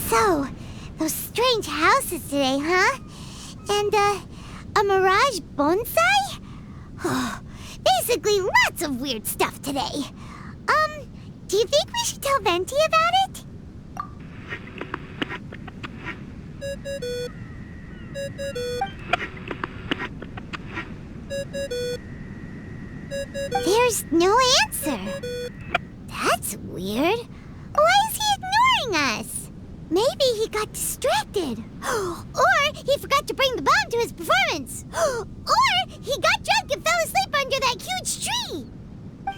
So, those strange houses today, huh? And, a mirage bonsai? Oh, basically lots of weird stuff today. Do you think we should tell Venti about it? There's no answer. That's weird. Why is he ignoring us? Maybe he got distracted. Or he forgot to bring the bomb to his performance. Or he got drunk and fell asleep under that huge tree.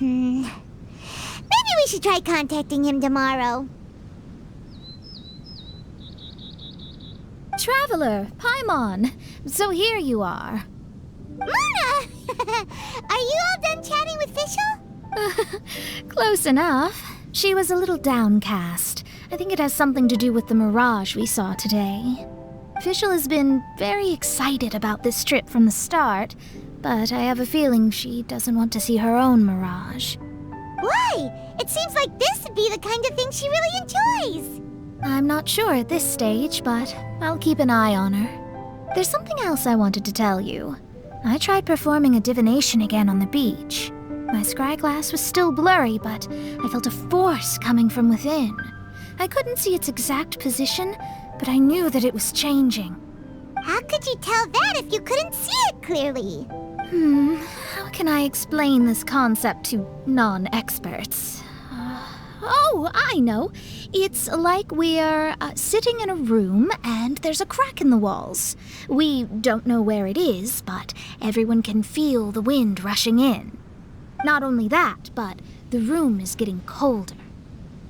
Maybe we should try contacting him tomorrow.
Traveler, Paimon, so here you are.
Mona! Are you all done chatting with Fischl?
Close enough. She was a little downcast. I think it has something to do with the mirage we saw today. Fischl has been very excited about this trip from the start, but I have a feeling she doesn't want to see her own mirage.
Why? It seems like this would be the kind of thing she really enjoys.
I'm not sure at this stage, but I'll keep an eye on her. There's something else I wanted to tell you. I tried performing a divination again on the beach. My scryglass was still blurry, but I felt a force coming from within. I couldn't see its exact position, but I knew that it was changing.
How could you tell that if you couldn't see it clearly?
How can I explain this concept to non-experts? Oh, I know. It's like we're sitting in a room and there's a crack in the walls. We don't know where it is, but everyone can feel the wind rushing in. Not only that, but the room is getting colder.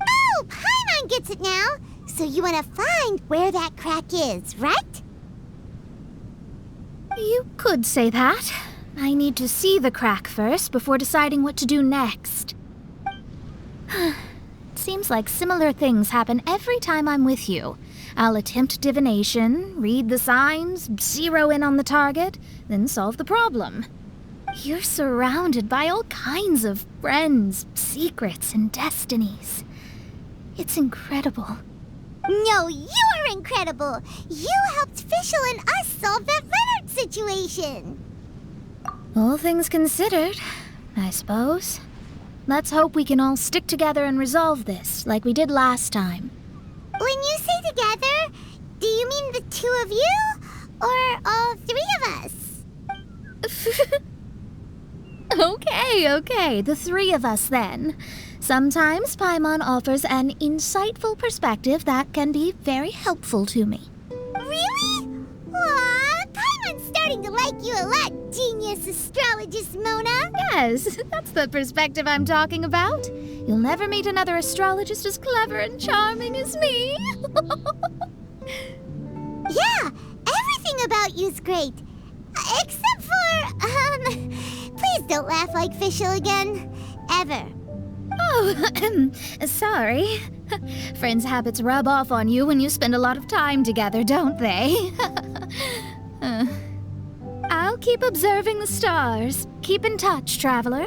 Oh, Paimon mind gets it now. So you want to find where that crack is, right?
You could say that. I need to see the crack first before deciding what to do next. It seems like similar things happen every time I'm with you. I'll attempt divination, read the signs, zero in on the target, then solve the problem. You're surrounded by all kinds of friends, secrets, and destinies. It's incredible.
No, you're incredible! You helped Fischl and us solve that Leonard situation!
All things considered, I suppose. Let's hope we can all stick together and resolve this, like we did last time.
When you say together, do you mean the two of you? Or all three of us?
Okay, the three of us then. Sometimes Paimon offers an insightful perspective that can be very helpful to me.
Really? Aw, Paimon's starting to like you a lot, genius astrologist Mona.
Yes, that's the perspective I'm talking about. You'll never meet another astrologist as clever and charming as me.
Yeah, everything about you's great. Except for, please don't laugh like Fischl again. Ever.
Oh, sorry. Friends' habits rub off on you when you spend a lot of time together, don't they? I'll keep observing the stars. Keep in touch, traveler.